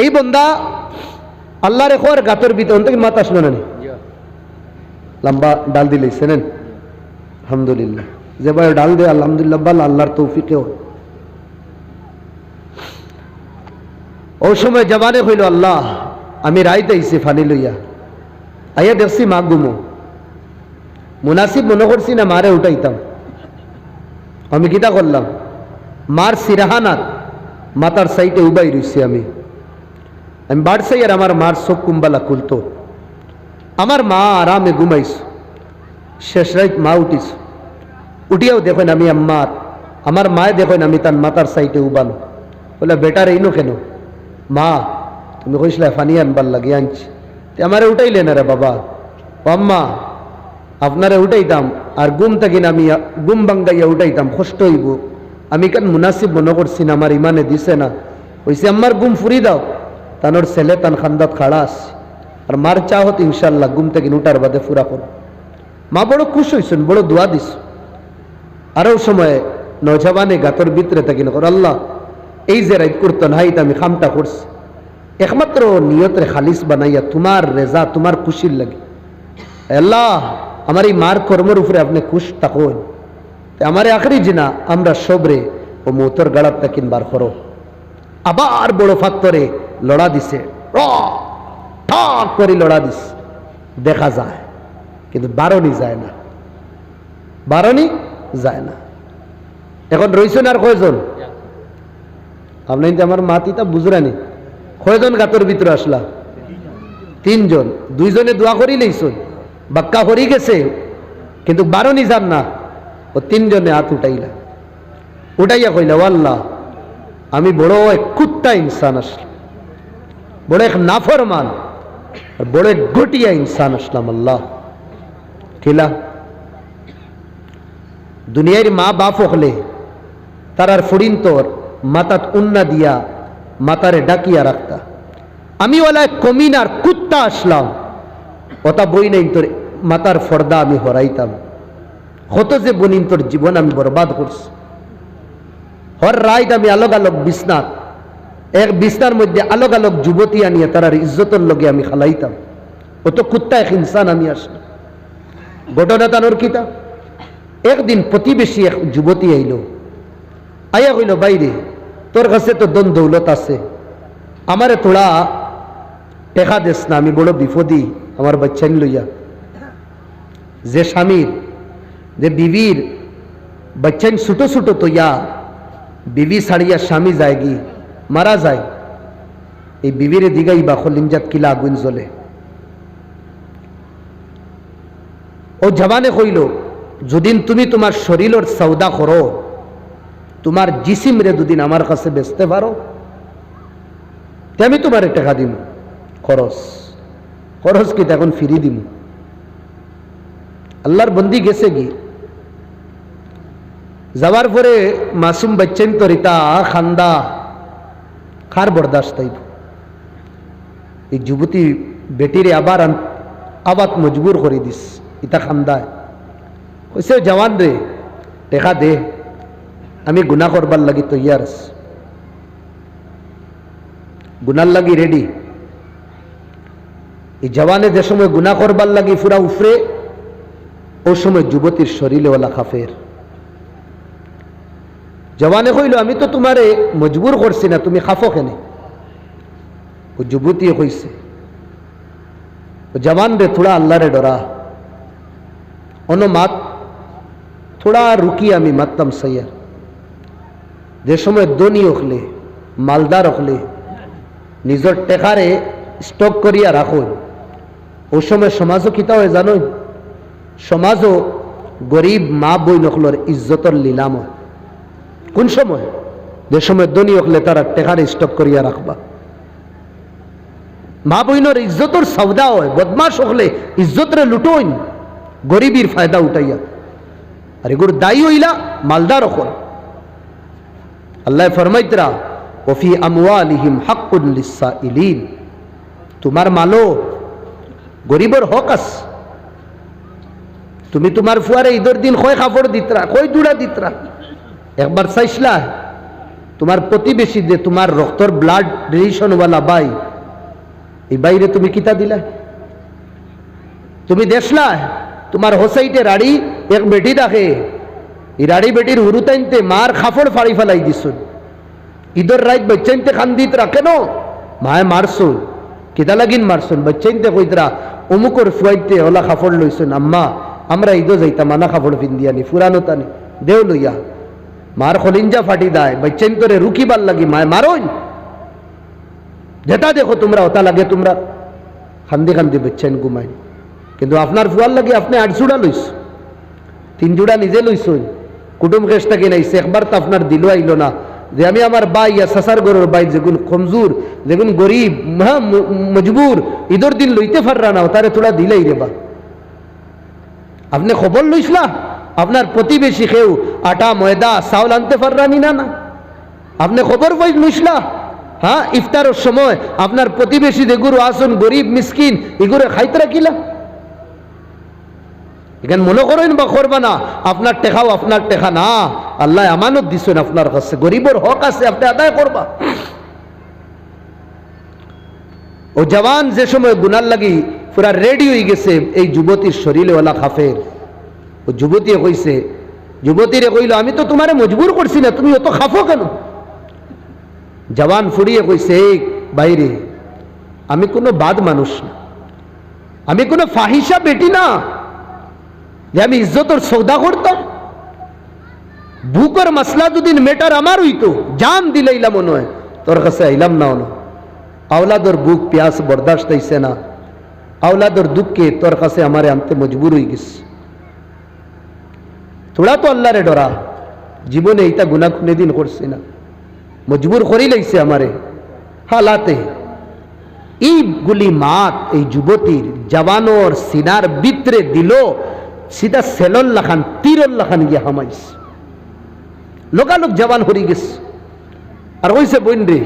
S1: এই বন্দা আল্লাহরে খোর গাতর ভিতর থেকে মাথা আসলো না, লম্বা ডাল দিলেছেন আলহামদুলিল্লাহ। যে ভাই ডাল দে, আলহামদুলিল্লাহ বাল আল্লাহর তৌফিকেও। ওই সময় জবানে হইল আল্লাহ আমি রাইতে আইছি ফানি লইয়া, আইয়া দেখছি মা গুমো, মুনাসিব মনে করছি না মারে উঠাইতাম। আমি কিতা করলাম, মার সিরাহানাত মাতার সাইটে উবাই রইছি আমি বাড়ছাই, আর আমার মার চোখ কুম্বালা খুলতো। আমার মা আরামে ঘুমাইছ, শেষ রাত মা উঠিস, উঠিয়াও দেখেন আমি আমার মায়ে দেখেন আমি তার মাতার সাইটে উবানো। বলে বেটার এইনো কেন? মা তুমি কইসলা ফানি আনবার লাগে, আনছি। আমারে উঠাইলে না রে বাবা। আম্মা আপনারে উঠাইতাম, আর গুম থাকিন আমি গুম বাঙ্গাইয়া উঠাইতাম, কষ্ট হইব। আমি কেন মুনাসিব মনে করছি না, আমার ইমানে দিছে না। হইছে আম্মার গুম ফুরি দাও, তানোর ছেলে তান খান্দাত খাড়া আসছে, আর মার চাহত ইনশাল্লাহ গুম থেকে উঠার বাদে ফুরা করো। মা বড় খুশ হইছেন, বড় দোয়া দিস। আরও সময় নজওয়ানে গাতর ভিতরে থাকি না, আল্লাহ এই যে রাইত করতো না হাইত আমি খামটা করছি একমাত্র নিয়তরে খালিস বানাইয়া তোমার রেজা তোমার খুশির লাগে। আল্লাহ আমার এই মার কর্মের উপরে আপনি খুশ থাকুন, আমার আখরি জিনা আমরা সবরে ও মৌতর গাড়াত তাকিন বার করো। আবার বড় ফাত্তরে লড়া দিছে, ঠক করে লড়া দিস, দেখা যায় কিন্তু বারণই যায় না, বারণই যায় না। এখন রইছেন আর কয়জন? আপনি আমার মাতিটা বুঝরানি কয়জন গাতর ভিতরে আসলা? 3 জন। 2 জনে দোয়া করি লইছুন, বাক্কা হরি গেছে কিন্তু বারণই যান না। ও 3 জনে হাত উঠাইলা, উঠাইয়া কইলা আল্লাহ আমি বড় এক কুত্তা ইনসান আসলাম, বড় এক নাফরমান, আর বড় এক গটিয়া ইনসান আসলাম। আল্লাহ কিলা দুনিয়ার মা বাপ হলে তারার ফড়িন তোর মাতাত উন্না দিয়া মাতারে ডাকিয়া রাখতা। আমি ওলা কমিনার কুত্তা আসলাম, ওটা বই নাই তোর মাতার ফর্দা আমি হরাইতাম। কত যে বনিন তোর জীবন আমি বরবাদ করছি। হর রাইত আমি আলোক আলোক বিছনাত, এক বিছনার মধ্যে আলোক আলোক যুবতী আনিয়ে তারার ইজ্জতের লগে আমি খালাইতাম। ও তো কুত্তা এক ইনসান আমি আসলাম। ঘটনা তানোর কিতা, একদিন প্রতিবেশী এক যুবতী আইল, আইয়া কইল বাইরে তোর কাছে তো দন দৌলত আছে, আমারে তোড়া টেকা দেস না, আমি বড় বিপদী আমার বাচ্চান লইয়া। যে স্বামীর যে বিবির বাচ্চান ছোট ছোট তো ইয়া বিবি ছাড়িয়া স্বামী যায় গি মারা যায়, এই বিবিরে দিগাই বা খলিমজাত কিলা আগুন জ্বলে। ও জবানে কইল যদিন তুমি তোমার শরীরের সৌদা করো, তোমার জিসিম রে দুদিন আমার কাছে বেচতে পারো, আমি তোমার টাকা দিম, খরচ খরচ কি এখন ফিরি দিম। আল্লাহর বন্দি গেছে কি যাওয়ার পরে মাসুম বাচ্চান তো রিতা খান্দা খার বরদাস্ত হইব। এই যুবতী বেটিরে আবার আবাদ মজবুর করে দিস, ইতা খান্দায় কইছে জওয়ান রে টেকা দে, আমি গুনাহ করবার লাগি তৈয়ার আছি, গুনার লাগি রেডি। এই জওয়ানে যে সময় গুনাহ করবার লাগি পুরা উফরে, ও সময় যুবতীর শরীরে ওলা কাফের। জওয়ানে কইল আমি তো তোমারে মজবুর করছি না, তুমি খাফো কেনে? ও যুবতী কইছে ও জওয়ান রে থোড়া আল্লাহরে ডরা, অন্য মাত থোড়া রুকি আমি মাততাম সৈয়া। যে সময় ধনী হলে মালদার হলে নিজের টেকারে স্টক করিয়া রাখো, ও সময় সমাজও কিতা হয় জানো? সমাজও গরিব মা বই নকলর ইজ্জতর লীলাম হয়। কোন সময়? যে সময় ধনী হলে তারা টেকারে স্টক করিয়া রাখবা। মা বইনর ইজ্জতর সৌদা হয়, বদমাস হলে ইজ্জতরে লুটোইন গরিবীর ফায়দা উঠাইয়া, আর এগুলো দায়ী হইলা মালদার হল। আল্লাহ ফরমাইতরা ওফি আমওয়ালিহিম হাক্কুন লিসসাইলিন, তোমার মালো গরিবর হক আছে। তুমি তোমার ফুয়ারে ঈদের দিন কয় কাপড় দিতরা, কয় জুড়া দিতরা? একবার চাইছিলা তোমার প্রতিবেশী যে তোমার রক্তর ব্লাড রিলেশনওয়ালা ভাই, এই বাইরে তুমি কিতা দিলা? তুমি দেখলা তোমার হোসাইটে রাড়ি এক বেটি রাখে, ইরাড়ি বেটির হুরুতাইনতে মার খাফড় ফাড়ি ফেলাই দিছুন ঈদর রাত বাচ্চাইনতে খান্দিত রাখে ন মায় মারছুন কিতা লাগিন মারছুন বাচ্চাইনতে কইতরা অমুকর ফুয়াইতে ওলা খাফড় লইছুন আম্মা আমরা ঈদও যাইতাম মানা খাফড় ফিন্দিয়ানি ফুরানো তানি দেও লইয়া মার খলিঞ্জা ফাটি দেয় বাচ্চাইন তোরে রুকিবার লাগি মায় মারোই যেটা দেখো তোমরা ওটা লাগে তোমরা খান্দি খান্দি বাচ্চাইন ঘুমাই কিন্তু আপনার ফুয়ার লাগে আপনি 8 জোড়া লইছ 3 জোড়া নিজে লইছুন কুটুম কেষ্টাকে নাইছে একবার তো আপনার দিল আইল না যে আমি আমার বাই ইয়া সাসার গরুর বাই যেগুন কমজোর যেগুন গরিব মজবুর ঈদর দিন লইতে পাররা না তারে তোরা দিলাই রে বা আপনি খবর লইসলা আপনার প্রতিবেশী কেউ আটা ময়দা চাউল আনতে পাররানি না না আপনি খবর পাই লইসলা হ্যাঁ ইফতারের সময় আপনার প্রতিবেশী যেগুলো আসুন গরিব মিসকিন এগুলো খাইতে রাখিলা এখানে মনে করেন বা করবা না আপনার টেকাও আপনার টেকা না আল্লাহ আমানত দিছেন আপনার কাছে গরিবের হক আছে আপনি আদায় করবা ও জওয়ান যে সময় গুনার লাগি পুরা রেডি হয়ে গেছে এই যুবতীর শরীরে ওলা খাফের ও যুবতী কইছে যুবতীরে কইল আমি তো তোমারে মজবুর করছি না তুমি অত খাফো কেন জওয়ান ফুরিয়ে কইছে এই বাইরে আমি কোনো বাদ মানুষ না আমি কোনো ফাহিসা বেটি না যে আমি ইজ্জতর সৌদা করতাম ভুকর মশলা দুদিন মেটার আমার হইতো জান দিলাইলাম মনে হয় তোর কাছে আইলাম না হলো আওলাদর বুক প্যাস বরদাস্ত হইছে না আওলাদর দুঃখে তোর কাছে আমারে আনতে মজবুর হয়ে গেছে তোরা তো আল্লাহরে ডরা জীবনে এইটা গুনাহ কোনদিন করছি না মজবুর করি লাইছে আমারে হালাতে এইগুলি মাত এই যুবতীর জওয়ানোর সিনার ভিতরে দিল সিধা সেলন লাখান তীরল লাখান গিয়া হামাইস লোকালোক জওয়ান হরি গেছে আর ওইসে বইন রে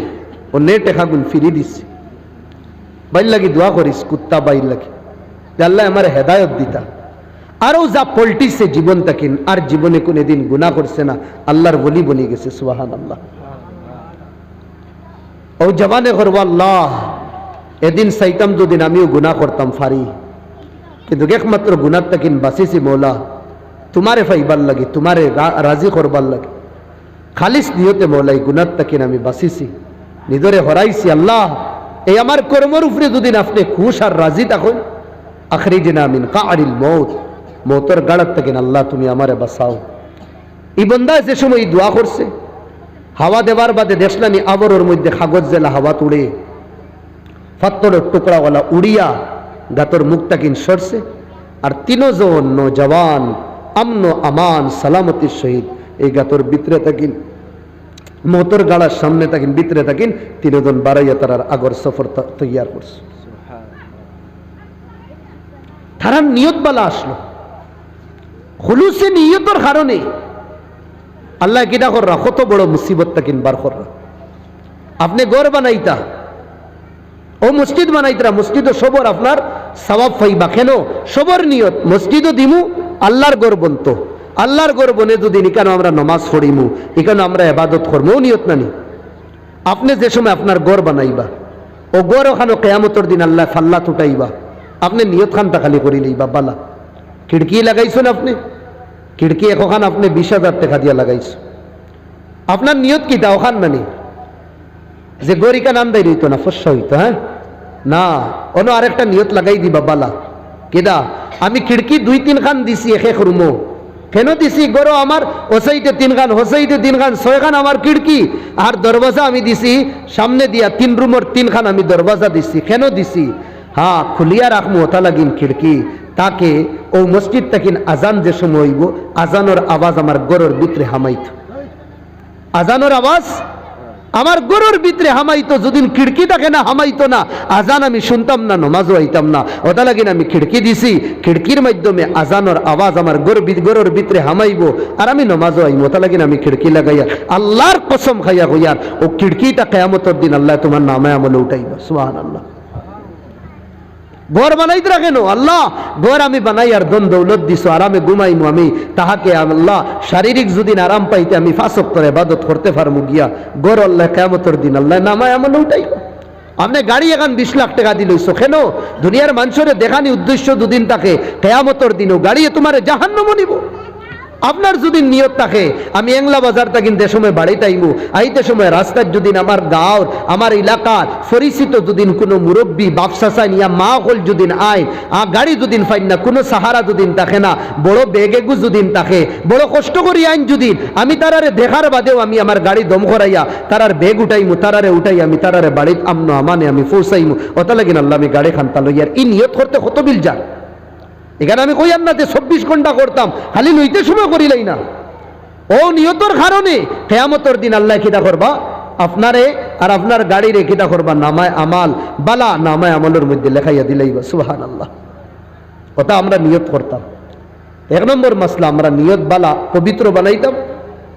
S1: ও নেট এখাগুন ফিরি দিছে বাইর লাগি দোয়া করিস কুত্তা বাইর লাগি আল্লাহ আমার হেদায়ত দিতা আরও যা পল্টিছে জীবন তাকিন আর জীবনে কোনদিন গুনাহ করছে না আল্লাহর বলি বনি গেছে সুবহানাল্লাহ ও জওয়ানে করবো আল্লাহ এদিন চাইতাম দুদিন আমিও গুনাহ করতাম ফারি কিন্তু একমাত্র গুনাহ তাকিন বাঁচিছি মৌলা তোমারে ফাইবার লাগে তোমারে রাজি করবার লাগে খালিস নিয়তে মৌলাই গুনাহ তাকিন আমি বাঁচিছি নিজরে হরাইছি আল্লাহ এই আমার কর্মর উপরে দুদিন আপনি খুশ আর রাজি থাকুন আখরিজনা মিন কারিল মউত মৌতর গাড়াত তাকিন আল্লাহ তুমি আমারে বাঁচাও এই বন্দা যে সময় দোয়া করছে হাওয়া দেবার বাদে দেখলাম আবরোর মধ্যে কাগজ জেলা হাওয়া তুড়ে পাথরের টুকরাওয়ালা উড়িয়া গাতর মুখটা কিন সরছে আর তিনজন নজওয়ান আমন আমান সালামতির সহিত এই গাতর ভিতরে থাকিন মোতর গাড়ার সামনে থাকিন ভিতরে থাকিন তিনজন বাড়াইয়া তারার আগর সফর তৈয়ার করছে তারার নিয়ত বালা আসলো খুলুসে নিয়তর কারণে আল্লাহ কিনা কররা কত বড় মুসিবতটা কিনবার কররা আপনি গড় বানাইতা ও মসজিদ বানাইতরা মসজিদ সবর আপনার সওয়াব পাইবা কেন সবর নিয়ত মসজিদও দিমু আল্লাহর গড় বন্ত আল্লাহর গড় বনে যদি কেন আমরা নমাজ পড়িমু এখানে আমরা ইবাদত করবো নিয়ত নানি আপনি যে সময় আপনার গড় বানাইবা ও গড় ওখানে কিয়ামতের দিন আল্লাহ ফাল্লা তুটাইবা আপনি নিয়ত খানটা খালি করি লইবা বালা খিড়কি লাগাইছেন আপনি খিড়কি এখন আপনি 20,000 টাকা দিয়া লাগাইছ আপনার নিয়ত কি তা ওখান নানি যে গরিকা নাম দেয় রইতো না ফসা হইতো হ্যাঁ না অন্য আরেকটা নিয়ত লাগাই দিবা বালা কেদা আমি খিড়কি 2-3 খান দিছি এক রুমো কেন দিছি গরো আমার ওসাইতে 3 খান হোসাইতে 3 খান 6 খান আমার খিড়কি আর দরওয়াজা আমি দিছি সামনে দিয়া 3 রুমের 3 খান আমি দরওয়াজা দিছি কেন দিছি হ্যাঁ খুলিয়া রাখমু ওটা লাগিন খিড়কি তাকে ও মসজিদ তাকিন আজান যে সময় হইব আজানোর আওয়াজ আমার গরুর ভিতরে হামাইত আজানোর আওয়াজ আমার গরুর ভিতরে হামাইতো যদি খিড়কি থাকে না হামাইতো না আজান আমি শুনতাম না নমাজও হইতাম না ওটা লাগিন আমি খিড়কি দিছি খিড়কির মাধ্যমে আজানোর আওয়াজ আমার গরুর ভিতরে হামাইব আর আমি নমাজও আইম ওটা লাগিন আমি খিড়কি লাগাইয়া আল্লাহর কসম খাইয়া হইয়ার ও খিড়কিটা কিয়ামতের দিন আল্লাহ তোমার নামে আমলে উঠাইব সুবহানাল্লাহ ঘর বানাইতরা কেন আল্লাহ ঘর আমি বানাই আর ধন দৌলত দিছো আরামে ঘুমাইমু আমি তাহাকে আল্লাহ শারীরিক যদি আরাম পাইতে আমি 5 ওয়াক্তের ইবাদত করতে পারমু গিয়া ঘর আল্লাহ কিয়ামতের দিন আল্লাহ নামায় আমলে উঠাইব আপনি গাড়ি এখন 20 লাখ টাকা দিলইছো কেন দুনিয়ার মানুষের দেখানি উদ্দেশ্য দুদিন তাকে কিয়ামতের দিনও গাড়ি তোমারে জাহান্নামে নিব আপনার যদি নিয়ত থাকে আমি এংলা বাজার থাকি যে সময় বাড়িতে আইমু আইতে সময় রাস্তার যদি আমার গাঁওর আমার এলাকার পরিচিত যদি কোনো মুরব্বী বাপসাসা নিয়া মা হল যদি আইন গাড়ি যদি ফাইন না কোনো সাহারা যদি থাকে না বড় বেগেগু যদি থাকে বড় কষ্ট করি আইন যদি আমি তারারে দেখার বাদেও আমি আমার গাড়ি দম করাইয়া তারার বেগ উঠাইমু তারারে উঠাই আমি তারারে বাড়িত আমনো আমানে আমি পৌঁছাইমু অত লাগিন আল্লাহ আমি গাড়ি খান্তা লইয়ার এই নিয়ত করতে কত বিল যার এখানে আমি কই না যে 24 ঘন্টা করতাম খালি লইতে সময় করিলাই না ও নিয়তর কারণে কিয়ামতের দিন আল্লাহ কিতা করবা আপনারে আর আপনার গাড়িরে কিতা করবা নামায় আমাল বালা নামায় আমলের মধ্যে লেখাইয়া দিলাইবা সুবহানাল্লাহ ওটা আমরা নিয়ত করতাম এক নম্বর মাসলা আমরা নিয়ত বালা পবিত্র বানাইতাম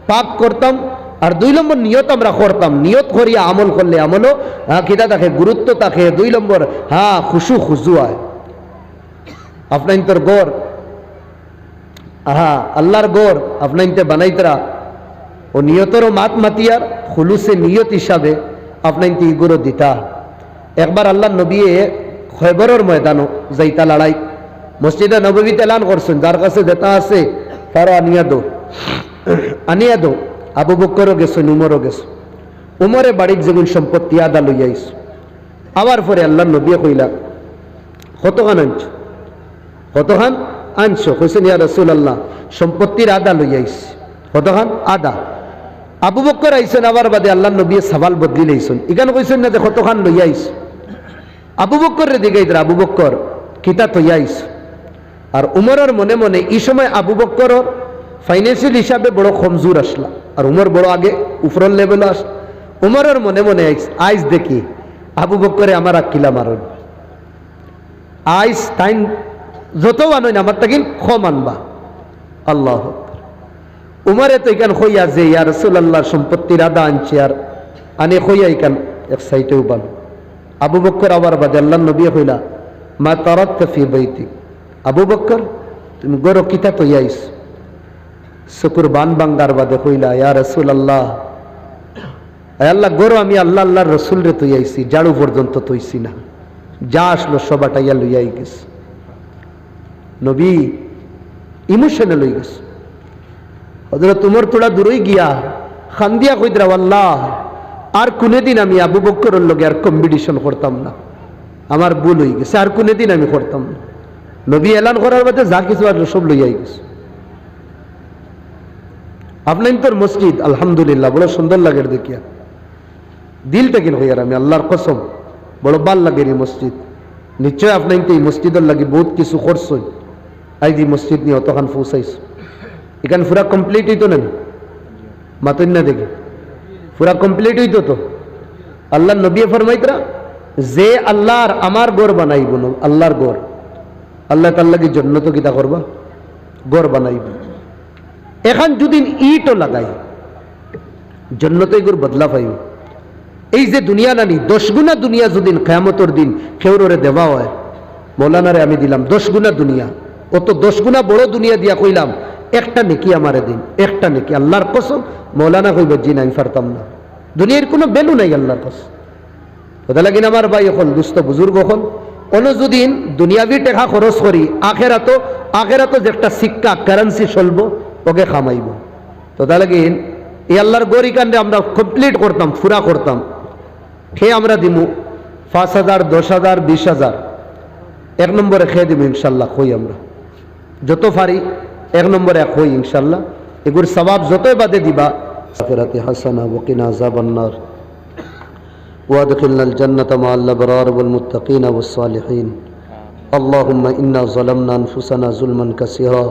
S1: পাক করতাম আর 2 নম্বর নিয়ত আমরা করতাম নিয়ত করিয়া আমল করলে আমলও কিতা থাকে গুরুত্ব থাকে 2 নম্বর খুশু খুজু হয় আপনার তোর গড় আল্লাহর গড় আপনাইতে বানাইতরা ও নিয়তরও মাত মাতিয়ার খুলুসে নিয়ত হিসাবে আপনাইতে ইগুরো দিতা একবার আল্লাহ নবী খয়বরের ময়দানও যাইতা লড়াই মসজিদে নববীতে এলান করছেন যার কাছে যেটা আছে তারও আনিয়া দো আবু বকরও গেছেন উমরও গেছে উমরে বাড়ির যেগুন সম্পত্তি আদা লইয়াইস আবার পরে আল্লাহ নবী কইলা কতখান আনছো কতখান আনছো কইছেন ইয়া রাসূলুল্লাহ সম্পত্তির আদা লইয়াইস কতখান আদা আবু বকর আইছেন আবার বাদে আল্লাহ নবী সওয়াল বদলি লইছেন ইখানে কইছেন না যে কতখান লইয়াইস আবু বকরের দিকে ইদরা আবু বকর কিতা তৈয়াইস আর উমরের মনে মনে এই সময় আবু বকরের ফাইন্যান্সিয়াল হিসাবে বড় কমজোর আসলা আর উমর বড় আগে উপরের লেভেল আস উমরের মনে মনে আইস দেখি আবু বকরে আমার আকিলা মারন আইস টাইম যত আনই না আমার তাকিন কম আনবা আল্লাহ উমরে তো এখান হইয়া যে ইয়া রাসূলুল্লাহ সম্পত্তির আদা আনছে আর আনে হইয়া এখান এক সাইটেও বান আবু বকর আবার বাদে আল্লাহ নবী হইলা মা তারাকতা ফি বাইতি আবু বকর তুমি গরো কিতা তৈয়াইস শুকুর বান বাঙ্গার বাদে হইলা ইয়া রাসূলুল্লাহ আল্লাহ গরো আমি আল্লাহ আল্লাহর রাসূল রে তৈয়াইছি জাড়ু পর্যন্ত তৈছি না যা আসলো সবাটাইয়া লইয়াই গেছে নবী ইমোশনাল হয়ে গেছে হযরত উমর তোড়া দূরই গিয়া খান্দিয়া কইদরা আল্লাহ আর কোনদিন আমি আবু বকরের লগে আর কম্পিটিশন করতাম না আমার ভুল হয়ে গেছে আর কোনদিন আমি করতাম না নবী এলান করার বাদে যা কিছু আর সব লইয়াই গেছে আপনার তোর মসজিদ আলহামদুলিল্লাহ বড় সুন্দর লাগে দেখিয়া দিল থেকে হইয়ার আমি আল্লাহর কসম বড় ভাল লাগে এই মসজিদ নিশ্চয় আপনার এই মসজিদের লাগে বহুত কিছু করছেন আজ এই মসজিদ নিয়ে অতখান পৌঁছাইছ এখানে পুরা কমপ্লিট হইতো না মাতন না দেখি পুরা কমপ্লিট হইতো তো আল্লাহ নবী ফরমাইতরা যে আল্লাহর আমার গড় বানাইব আল্লাহর গড় আল্লাহ তার লাগে জন্নত কিতা করবা গড় বানাইব এখন যদি ইটও লাগাই জন্নতই গড় বদলা পাইব এই যে দুনিয়া নানি 10 গুণা দুনিয়া যদি কিয়ামতের দিন কেউরে দেওয়া হয় মৌলানারে আমি দিলাম 10 গুণা দুনিয়া অত 10 গুণা বড় দুনিয়া দিয়া কইলাম একটা নেকি আমারে দিন একটা নেকি আল্লাহর কসম মৌলানা কইব জি না আমি পারতাম না দুনিয়ার কোনো ভ্যালু নাই আল্লাহর কসম ওটা লাগিন আমার ভাই এখন দুস্থ বুজুর্গ এখন অনুযদিন দুনিয়াবি টাকা খরচ করি আখেরাতো যে একটা শিক্ষা কারেন্সি চলবো ওকে খামাইব তো তা লাগিন এই আল্লাহর গড়ি কাণ্ডে আমরা কমপ্লিট করতাম পুরা করতাম খেয়ে আমরা দিমু 5,000 10,000 20,000 এক নম্বরে খেয়ে দিব ইনশাল্লাহ কই আমরা যত পারি এক নম্বরে কই ইনশাল্লাহ এগুর সওয়াব যতই বাদে দিবা আখিরাতে হাসানা ওয়া কিনা আযাবান নার وادخلنا الجنة مع الأبرار والمتقين والصالحين اللهم إنا ظلمنا أنفسنا ظلما كثيرا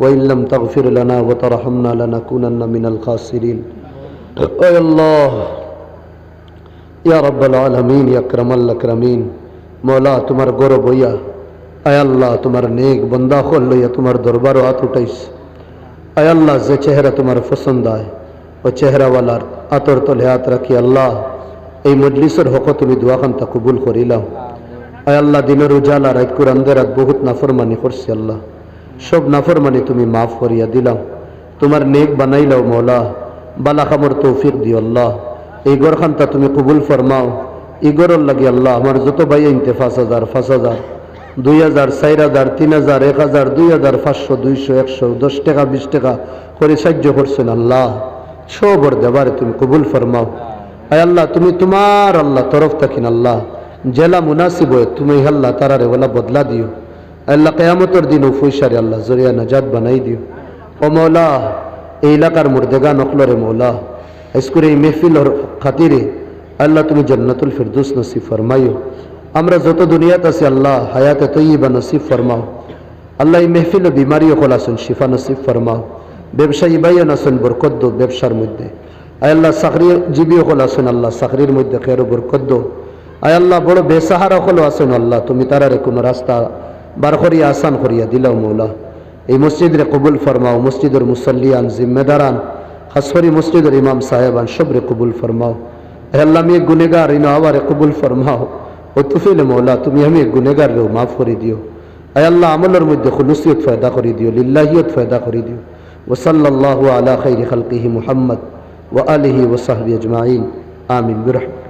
S1: وإن لم تغفر لنا وترحمنا لنكونن من الخاسرين أي الله يا رب العالمين يا أكرم الأكرمين مولا تمہار گورو بویا اے اللہ تمہار نیک بندہ کھول لیا تمہار دربار ہاتھ اٹھائیس اے اللہ যে চেহারা তোমার পছন্দ হয় ও চেহারা ওয়ালার আতর তলে হাত রাখি আল্লাহ এই মজলিসের হক তুমি দোয়াখানটা কবুল করিলাম আয় আল্লাহ দিনের উজালা রাত করে আন্ধারাত বহুত নাফরমানি করছি আল্লাহ সব নাফরমানি তুমি মাফ করিয়া দিলাম তোমার নেক বানাইলাও মৌলা বালা খামর তৌফিক দিও আল্লাহ এই গরখানটা তুমি কবুল ফরমাও এই গরর লাগি আল্লাহ আমার যত ভাই ইনতে 5,000 2000, 4000, 3000, 1000, 2000, 500, 200, 100, 10 টাকা 20 টাকা করে সাহায্য করছেন আল্লাহ, সবর দেবার তুমি কবুল ফরমাও। আয় আল্লাহ, তুমি তোমার আল্লাহ তরফ থাকেন আল্লাহ জেলা মুনাসিব হয় তুমি আল্লাহ তারারে ওলা বদলা দিও। আল্লাহ কেয়ামতের দিন উফুইসারে আল্লাহ জরিয়া নাজাত বানাই দিও। ও মৌলা, এই এলাকার মুর্দেগা নকলরে মৌলা, আজকের এই মেহফিলর খাতিরে আল্লাহ তুমি জান্নাতুল ফিরদৌস নসিব ফরমাইও। আমরা যত দুনিয়াত আছি আল্লাহ হায়াতে তৈয়বা নসিব ফরমাও। আল্লাহ এই মেহফিল বিমারি হল আসুন শিফা নসিব ফরমাও। ব্যবসায়ী বাইন আসুন বরকত দো ব্যবসার মধ্যে। আয় আল্লাহ চাকরি জীবী হল আসুন আল্লাহ চাকরির মধ্যে খের বরকত দো। আয় আল্লাহ বড় বেসাহারা হল আসুন আল্লাহ তুমি তারারে কোনো রাস্তা বার করিয়া আসান করিয়া দিলাও মৌলা। এই মসজিদরে কবুল ফরমাও, মসজিদের মুসল্লিয়ান জিম্মেদারান খাস করে মসজিদের ইমাম সাহেবান সবরে কবুল ফরমাও। হে আল্লাহ আমি এক গুনেগার ইনো আবারে কবুল ফরমাও। ও তুফিল মৌলা তুমি আমি এক গুনেগার রেও মাফ করে দিও। আয় আল্লাহ আমলের মধ্যে খুলুসিয়ত ফয়দা করে দিও, লিল্লাহিয়ত ফয়দা করে দিও। ওয়া সাল্লাল্লাহু আলা খাইরি খালকিহি মুহাম্মদ ওয়া আলিহি ওয়া সাহবিহি আজমাইন আমিন বিরহমাতিকা।